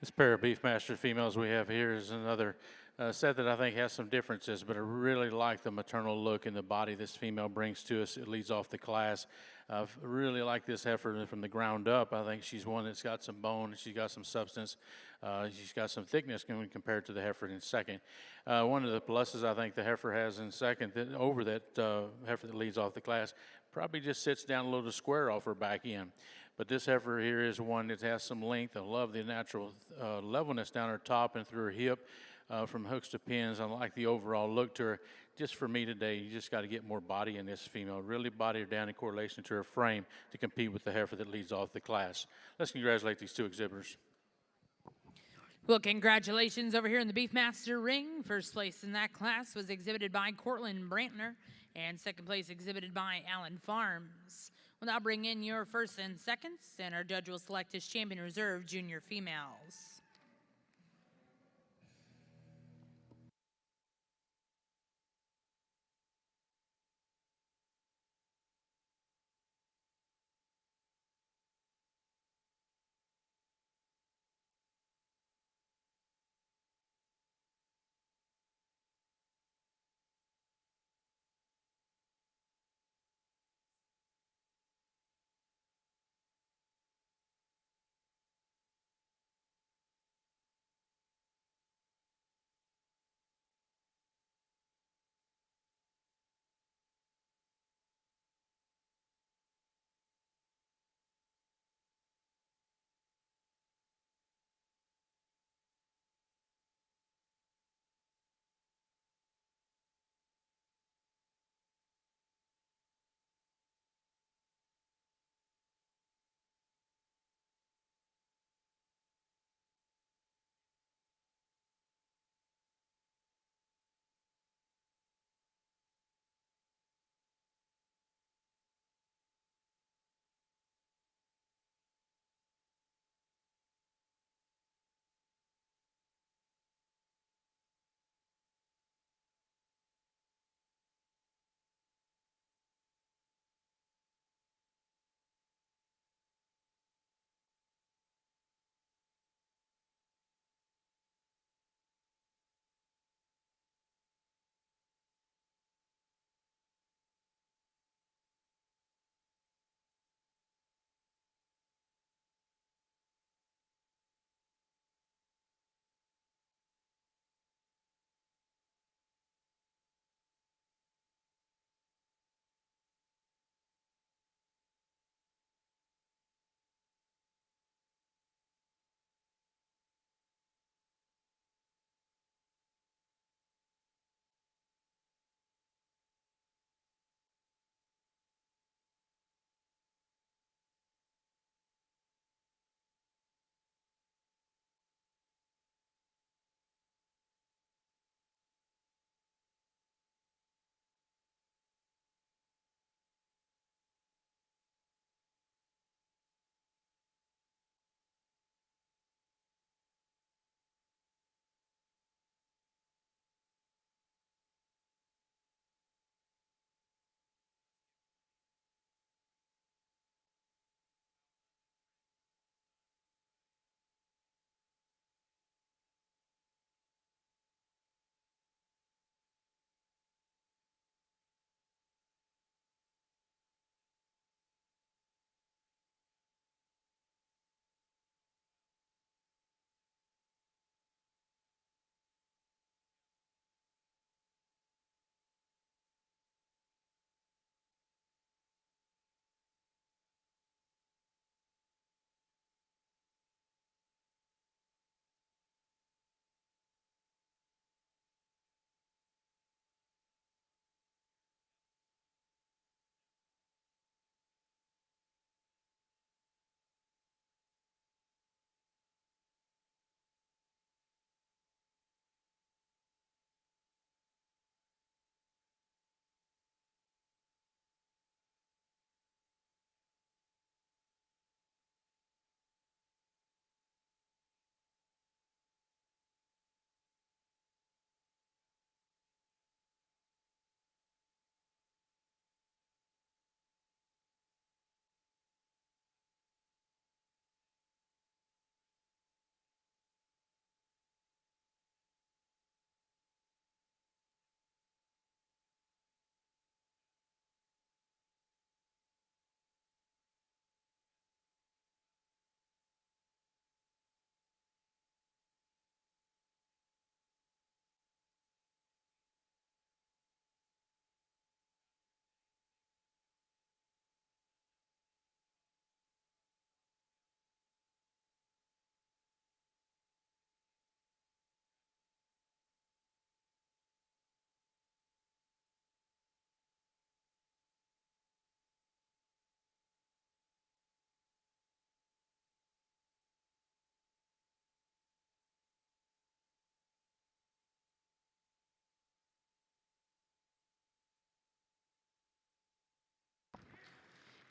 This pair of Beefmaster females we have here is another set that I think has some differences, but I really like the maternal look and the body this female brings to us. It leads off the class. I really like this heifer from the ground up. I think she's one that's got some bone, she's got some substance, she's got some thickness when compared to the heifer in second. One of the pluses I think the heifer has in second over that heifer that leads off the class probably just sits down a little square off her back end. But this heifer here is one that has some length. I love the natural levelness down her top and through her hip. From hooks to pins. I like the overall look to her. Just for me today, you just got to get more body in this female. Really body her down in correlation to her frame to compete with the heifer that leads off the class. Let's congratulate these two exhibitors. Well, congratulations over here in the Beefmaster ring. First place in that class was exhibited by Cortland Brantner, and second place exhibited by Allen Farms. We'll now bring in your first and seconds, and our judge will select his champion reserve junior females.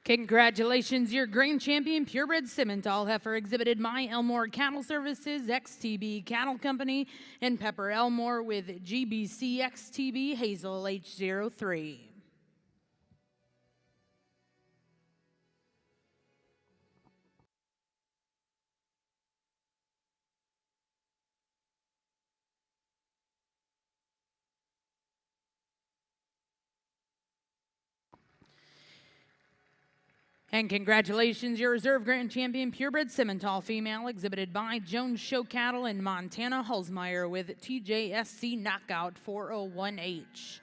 Congratulations, your grand champion purebred Simmental heifer exhibited by Elmore Cattle Services, XTB Cattle Company, and Pepper Elmore with GBC XTB Hazel H03. And congratulations, your reserve grand champion purebred Simmental female exhibited by Jones Show Cattle and Montana Hulsmeyer with TJSC Knockout 401H.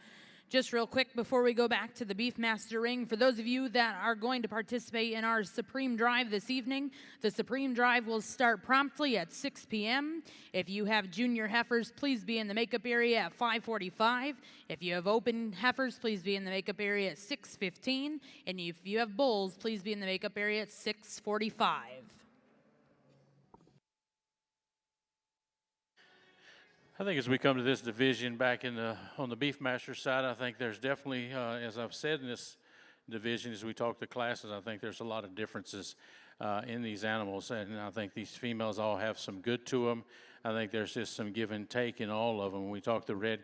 Just real quick before we go back to the Beefmaster ring, for those of you that are going to participate in our Supreme Drive this evening, the Supreme Drive will start promptly at 6 p.m. If you have junior heifers, please be in the makeup area at 5:45. If you have open heifers, please be in the makeup area at 6:15. And if you have bulls, please be in the makeup area at 6:45. I think as we come to this division back on the Beefmaster side, I think there's definitely, as I've said in this division, as we talk to classes, I think there's a lot of differences in these animals, and I think these females all have some good to them. I think there's just some give and take in all of them. When we talk the red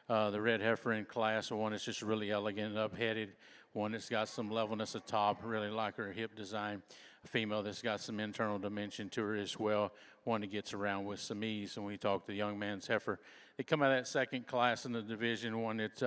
heifer in class, one that's just really elegant and up-headed, one that's got some levelness at top, really like her hip design. A female that's got some internal dimension to her as well, one that gets around with some ease. And we talk the young man's heifer. They come out of that second class in the division, one that,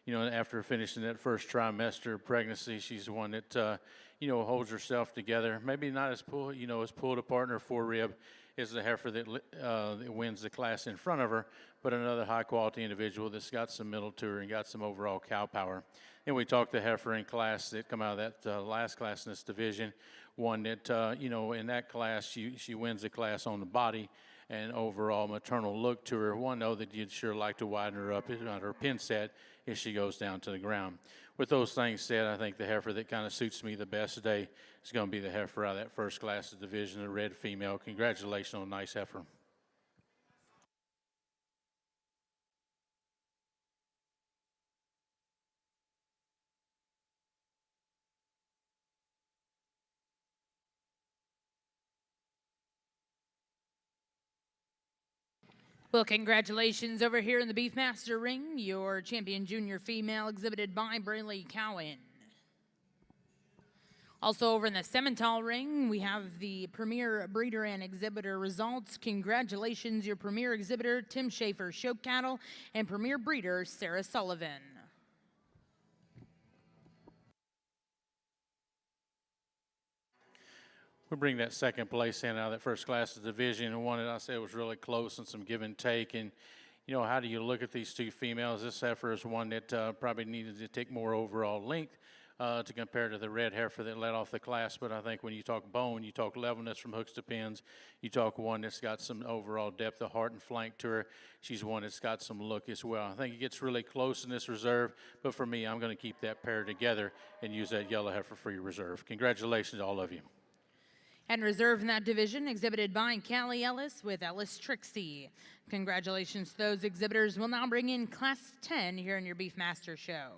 after finishing that first trimester of pregnancy, she's one that, holds herself together. Maybe not as pulled apart in her forerib as the heifer that wins the class in front of her, but another high-quality individual that's got some middle to her and got some overall cow power. And we talked the heifer in class that come out of that last class in this division, one that, in that class, she wins the class on the body and overall maternal look to her. One, though, that you'd sure like to widen her up on her pin set if she goes down to the ground. With those things said, I think the heifer that kind of suits me the best today is going to be the heifer out of that first class of division, the red female. Congratulations on a nice heifer. Well, congratulations over here in the Beefmaster ring, your champion junior female exhibited by Braylee Cowan. Also over in the Simmental ring, we have the premier breeder and exhibitor results. Congratulations, your premier exhibitor, Tim Schaefer, Show Cattle, and premier breeder, Sarah Sullivan. We bring that second place in out of that first class of division, and one that I said was really close and some give and take. And, how do you look at these two females? This heifer is one that probably needed to take more overall length to compare to the red heifer that led off the class. But I think when you talk bone, you talk levelness from hooks to pins, you talk one that's got some overall depth of heart and flank to her. She's one that's got some look as well. I think it gets really close in this reserve, but for me, I'm going to keep that pair together and use that yellow heifer for your reserve. Congratulations to all of you. And reserve in that division exhibited by Callie Ellis with Ellis Trixie. Congratulations to those exhibitors. We'll now bring in Class 10 here in your Beefmaster show.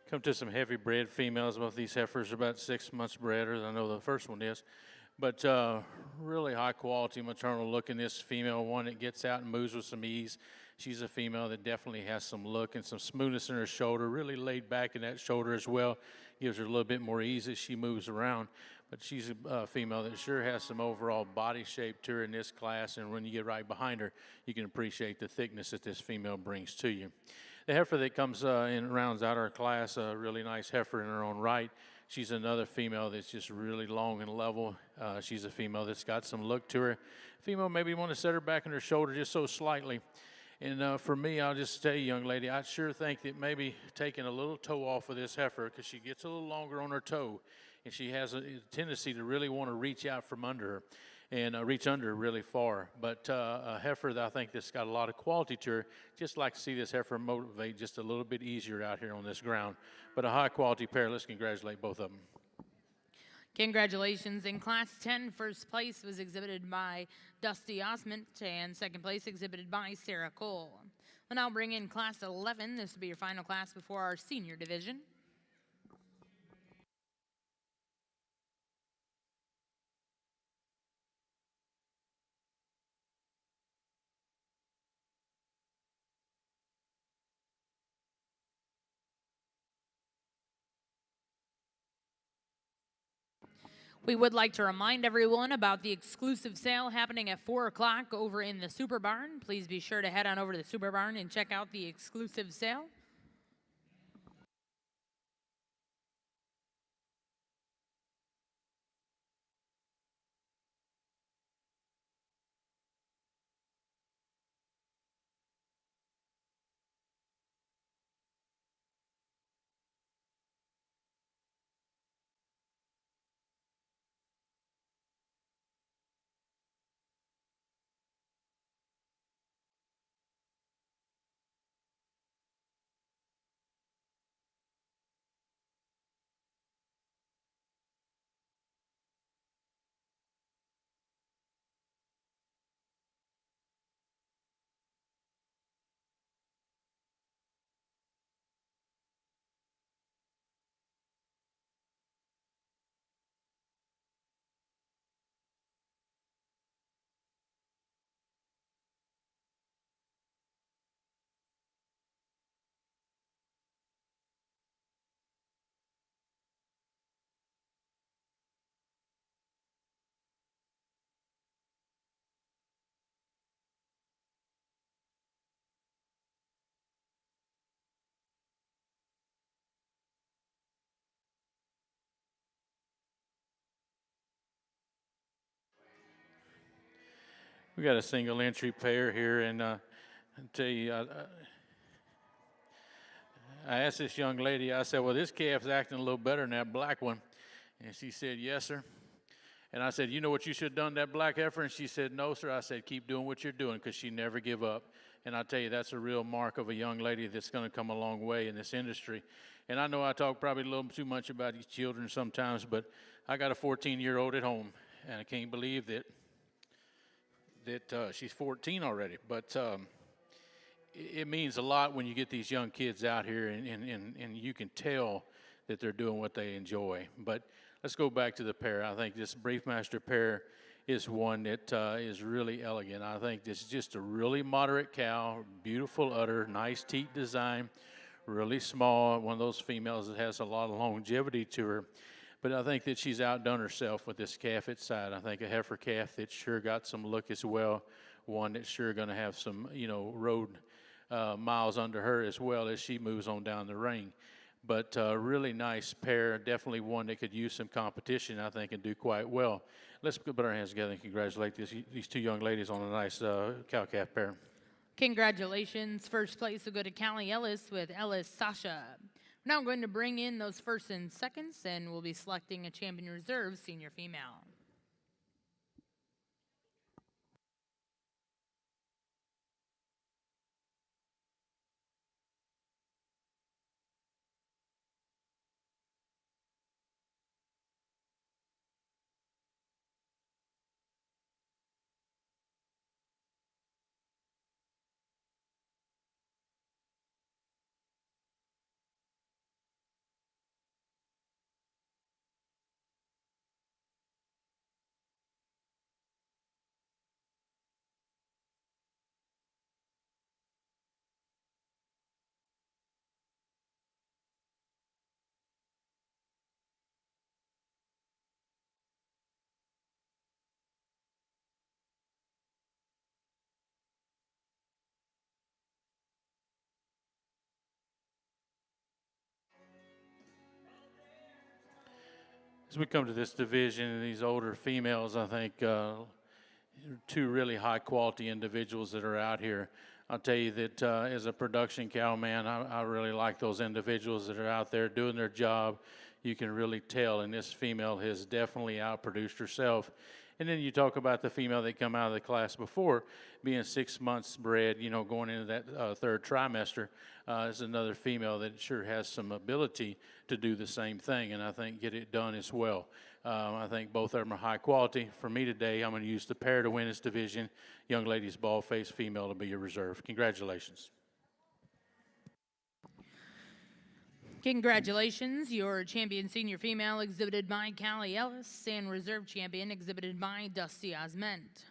come to some heavy bred females. Both these heifers are about 6 months bred, or I know the first one is. But really high quality maternal look in this female, one that gets out and moves with some ease. She's a female that definitely has some look and some smoothness in her shoulder, really laid back in that shoulder as well. Gives her a little bit more ease as she moves around. But she's a female that sure has some overall body shape to her in this class, and when you get right behind her, you can appreciate the thickness that this female brings to you. The heifer that comes in rounds out our class, a really nice heifer in her own right. She's another female that's just really long and level. She's a female that's got some look to her. Female maybe want to set her back in her shoulder just so slightly. And for me, I'll just tell you, young lady, I sure think that maybe taking a little toe off of this heifer, because she gets a little longer on her toe, and she has a tendency to really want to reach out from under her and reach under really far. But a heifer that I think that's got a lot of quality to her, just like to see this heifer motivate just a little bit easier out here on this ground. But a high quality pair. Let's congratulate both of them. Congratulations. In Class 10, first place was exhibited by Dusty Osment, and second place exhibited by Sarah Cole. We'll now bring in Class 11. This will be your final class before our senior division. We would like to remind everyone about the exclusive sale happening at 4 o'clock over in the Super Barn. Please be sure to head on over to the Super Barn and check out the exclusive sale. We got a single entry pair here, and I tell you, I asked this young lady, I said, well, this calf's acting a little better than that black one. And she said, yes, sir. And I said, you know what you should have done that black heifer? And she said, no, sir. I said, keep doing what you're doing, because she never give up. And I tell you, that's a real mark of a young lady that's going to come a long way in this industry. And I know I talk probably a little too much about these children sometimes, but I got a 14-year-old at home, and I can't believe that she's 14 already. But it means a lot when you get these young kids out here, and you can tell that they're doing what they enjoy. But let's go back to the pair. I think this Beefmaster pair is one that is really elegant. I think this is just a really moderate cow, beautiful udder, nice teat design, really small, one of those females that has a lot of longevity to her. But I think that she's outdone herself with this calf at side. I think a heifer calf that's sure got some look as well, one that's sure going to have some, road miles under her as well as she moves on down the ring. But really nice pair, definitely one that could use some competition, I think, and do quite well. Let's put our hands together and congratulate these two young ladies on a nice cow-calf pair. Congratulations. First place will go to Callie Ellis with Ellis Sasha. We're now going to bring in those first and seconds, and we'll be selecting a champion reserve senior female. As we come to this division and these older females, I think two really high-quality individuals that are out here. I'll tell you that as a production cow man, I really like those individuals that are out there doing their job. You can really tell, and this female has definitely outproduced herself. And then you talk about the female that come out of the class before, being 6 months bred, you know, going into that third trimester, is another female that sure has some ability to do the same thing, and I think get it done as well. I think both of them are high quality. For me today, I'm going to use the pair to win this division. Young ladies, ball face, female to be your reserve. Congratulations. Congratulations, your champion senior female exhibited by Callie Ellis and reserve champion exhibited by Dusty Osment.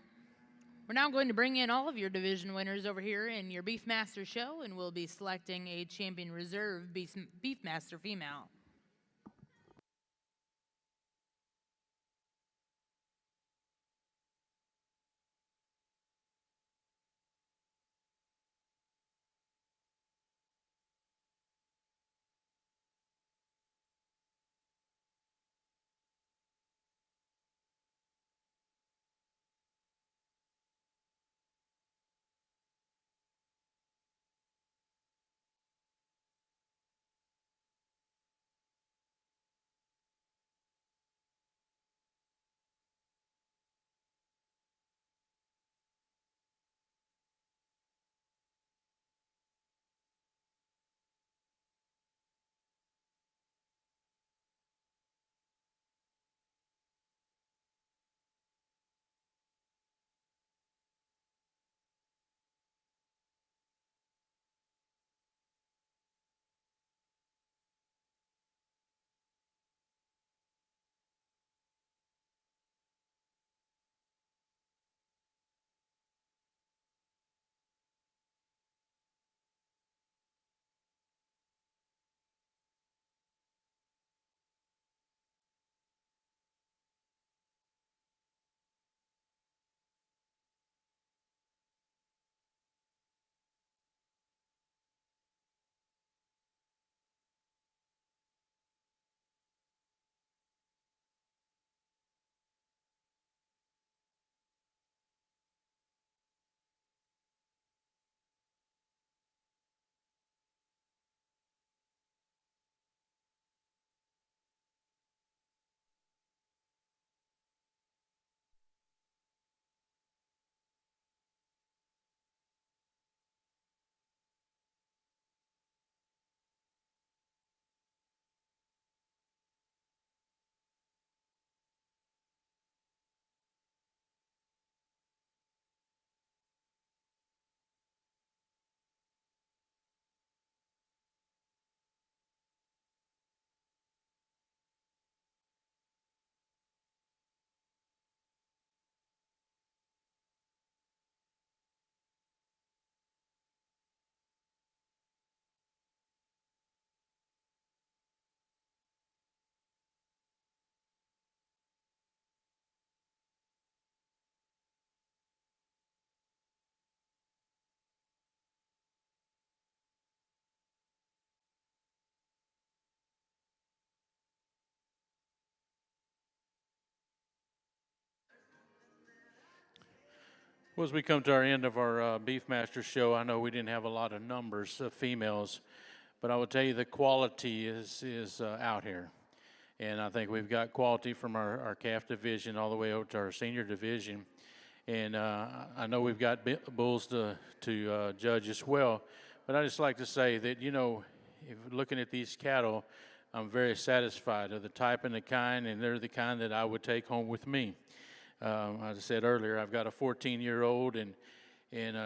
We're now going to bring in all of your division winners over here in your Beefmaster show, and we'll be selecting a champion reserve Beefmaster female. Well, as we come to our end of our Beefmaster show, I know we didn't have a lot of numbers of females, but I will tell you the quality is out here. And I think we've got quality from our calf division all the way over to our senior division. And I know we've got bulls to judge as well. But I just like to say that, you know, if looking at these cattle, I'm very satisfied of the type and the kind, and they're the kind that I would take home with me. As I said earlier, I've got a 14-year-old, and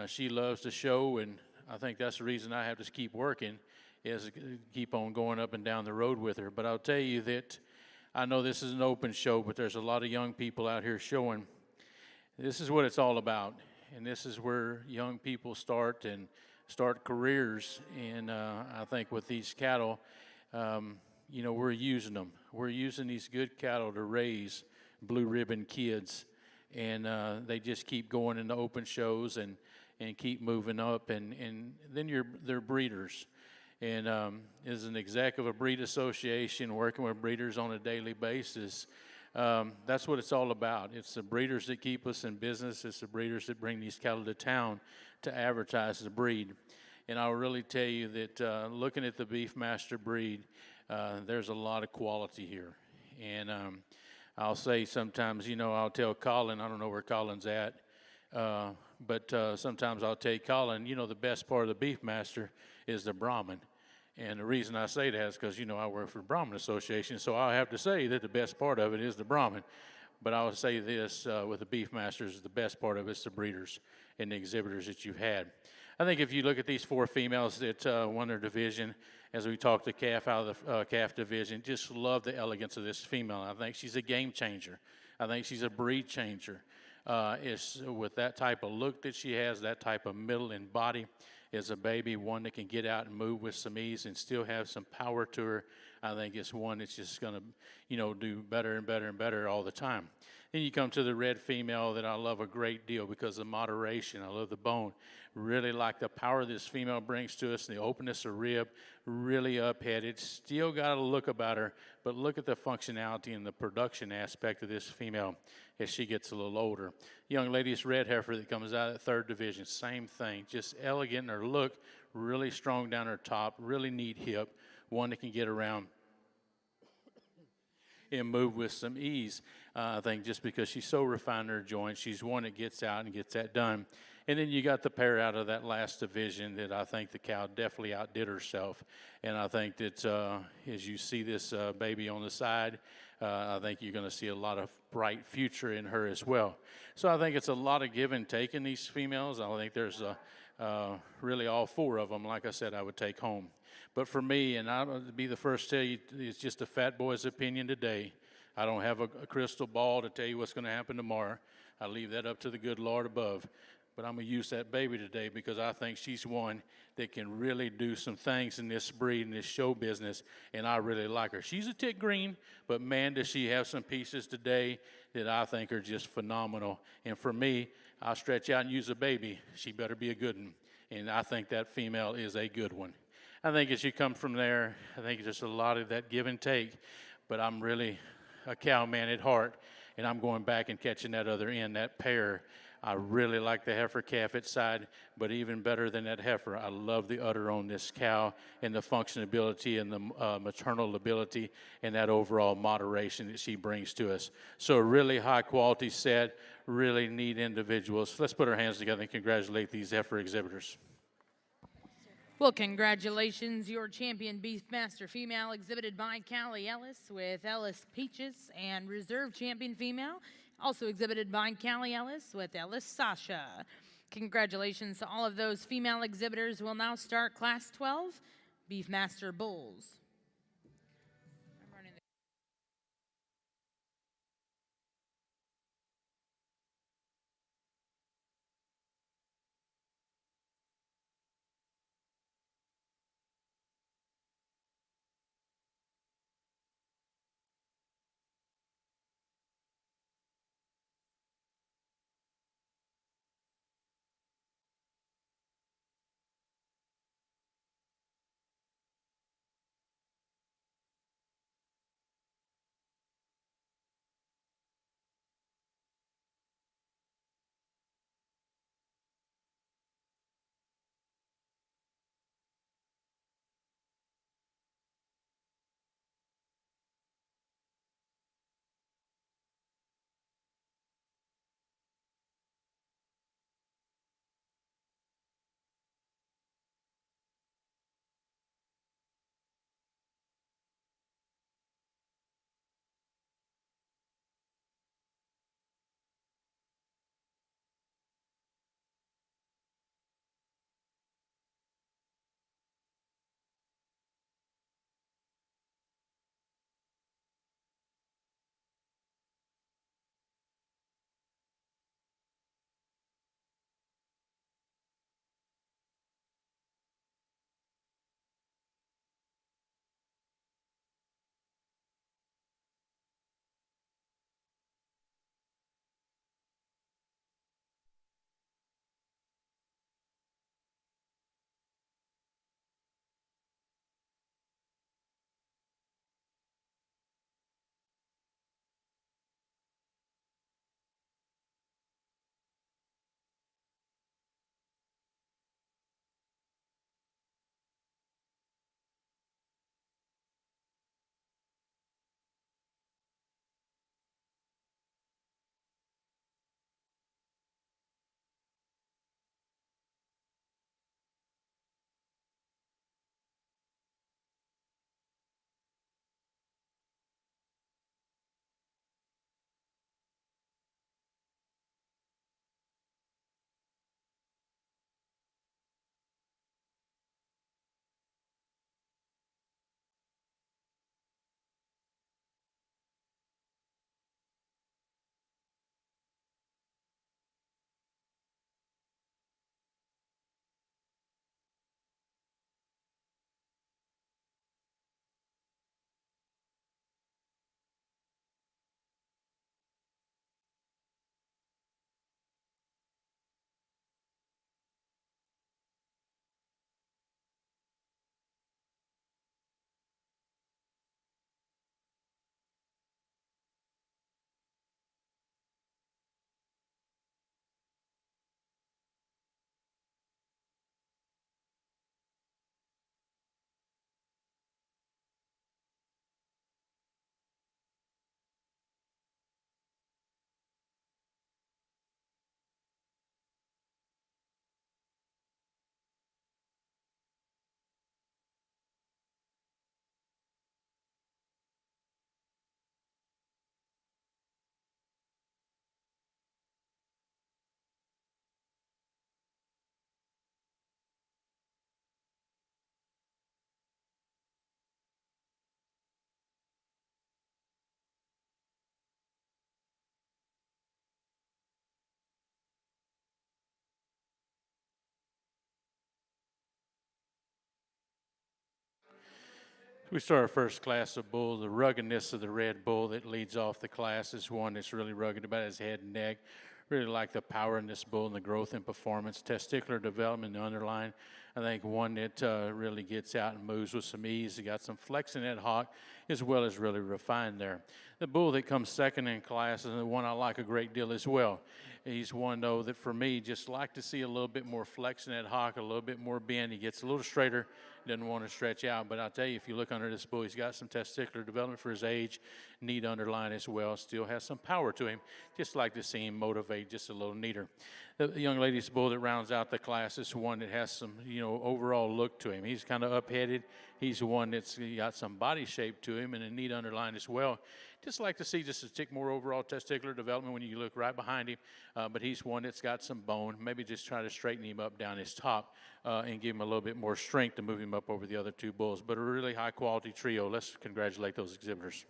she loves to show, and I think that's the reason I have to keep working, is keep on going up and down the road with her. But I'll tell you that I know this is an open show, but there's a lot of young people out here showing. This is what it's all about, and this is where young people start careers. And I think with these cattle, you know, we're using them. We're using these good cattle to raise blue ribbon kids, and they just keep going into open shows and keep moving up, and then they're breeders. and is an exec of a breed association working with breeders on a daily basis. That's what it's all about. It's the breeders that keep us in business. It's the breeders that bring these cattle to town to advertise the breed. And I'll really tell you that looking at the Beefmaster breed, there's a lot of quality here. And I'll say sometimes, I'll tell Colin, I don't know where Colin's at, but sometimes I'll tell Colin, the best part of the Beefmaster is the Brahman. And the reason I say that is because, I work for the Brahman Association, so I have to say that the best part of it is the Brahman. But I would say this with the Beefmasters, the best part of it is the breeders and the exhibitors that you've had. I think if you look at these 4 females that won their division, as we talked the calf out of the calf division, just love the elegance of this female. I think she's a game changer. I think she's a breed changer. It's with that type of look that she has, that type of middle and body, is a baby, one that can get out and move with some ease and still have some power to her. I think it's one that's just going to, do better and better and better all the time. Then you come to the red female that I love a great deal because of moderation. I love the bone. Really like the power this female brings to us, and the openness of rib, really upheaded. Still got a look about her, but look at the functionality and the production aspect of this female as she gets a little older. Young lady's red heifer that comes out of the 3rd division, same thing. Just elegant in her look, really strong down her top, really neat hip, one that can get around and move with some ease. I think just because she's so refined in her joints, she's one that gets out and gets that done. And then you got the pair out of that last division that I think the cow definitely outdid herself. And I think that as you see this baby on the side, I think you're going to see a lot of bright future in her as well. So I think it's a lot of give and take in these females. I think there's really all 4 of them, like I said, I would take home. But for me, and I'll be the first to tell you, it's just a fat boy's opinion today. I don't have a crystal ball to tell you what's going to happen tomorrow. I leave that up to the good Lord above. But I'm going to use that baby today because I think she's one that can really do some things in this breed, in this show business, and I really like her. She's a tick green, but man, does she have some pieces today that I think are just phenomenal. And for me, I'll stretch out and use a baby. She better be a good one, and I think that female is a good one. I think as you come from there, I think there's a lot of that give and take, but I'm really a cow man at heart, and I'm going back and catching that other end, that pair. I really like the heifer calf at side, but even better than that heifer, I love the udder on this cow and the functionability and the maternal ability and that overall moderation that she brings to us. So a really high quality set, really neat individuals. Let's put our hands together and congratulate these heifer exhibitors. Well, congratulations, your champion Beefmaster female exhibited by Callie Ellis with Ellis Peaches, and reserve champion female also exhibited by Callie Ellis with Ellis Sasha. Congratulations to all of those female exhibitors. We'll now start Class 12, Beefmaster Bulls. We start our first class of bull. The ruggedness of the red bull that leads off the class is one that's really rugged about his head and neck. Really like the power in this bull and the growth and performance. Testicular development, the underline. I think one that really gets out and moves with some ease. He got some flex in that hock as well as really refined there. The bull that comes second in class is the one I like a great deal as well. He's one, though, that for me just like to see a little bit more flex in that hock, a little bit more bend. He gets a little straighter, doesn't want to stretch out. But I'll tell you, if you look under this bull, he's got some testicular development for his age, neat underline as well. Still has some power to him. Just like to see him motivate just a little neater. The young lady's bull that rounds out the class is one that has some, overall look to him. He's kind of up-headed. He's one that's got some body shape to him and a neat underline as well. Just like to see just a tick more overall testicular development when you look right behind him. But he's one that's got some bone. Maybe just try to straighten him up down his top and give him a little bit more strength to move him up over the other two bulls. But a really high-quality trio. Let's congratulate those exhibitors.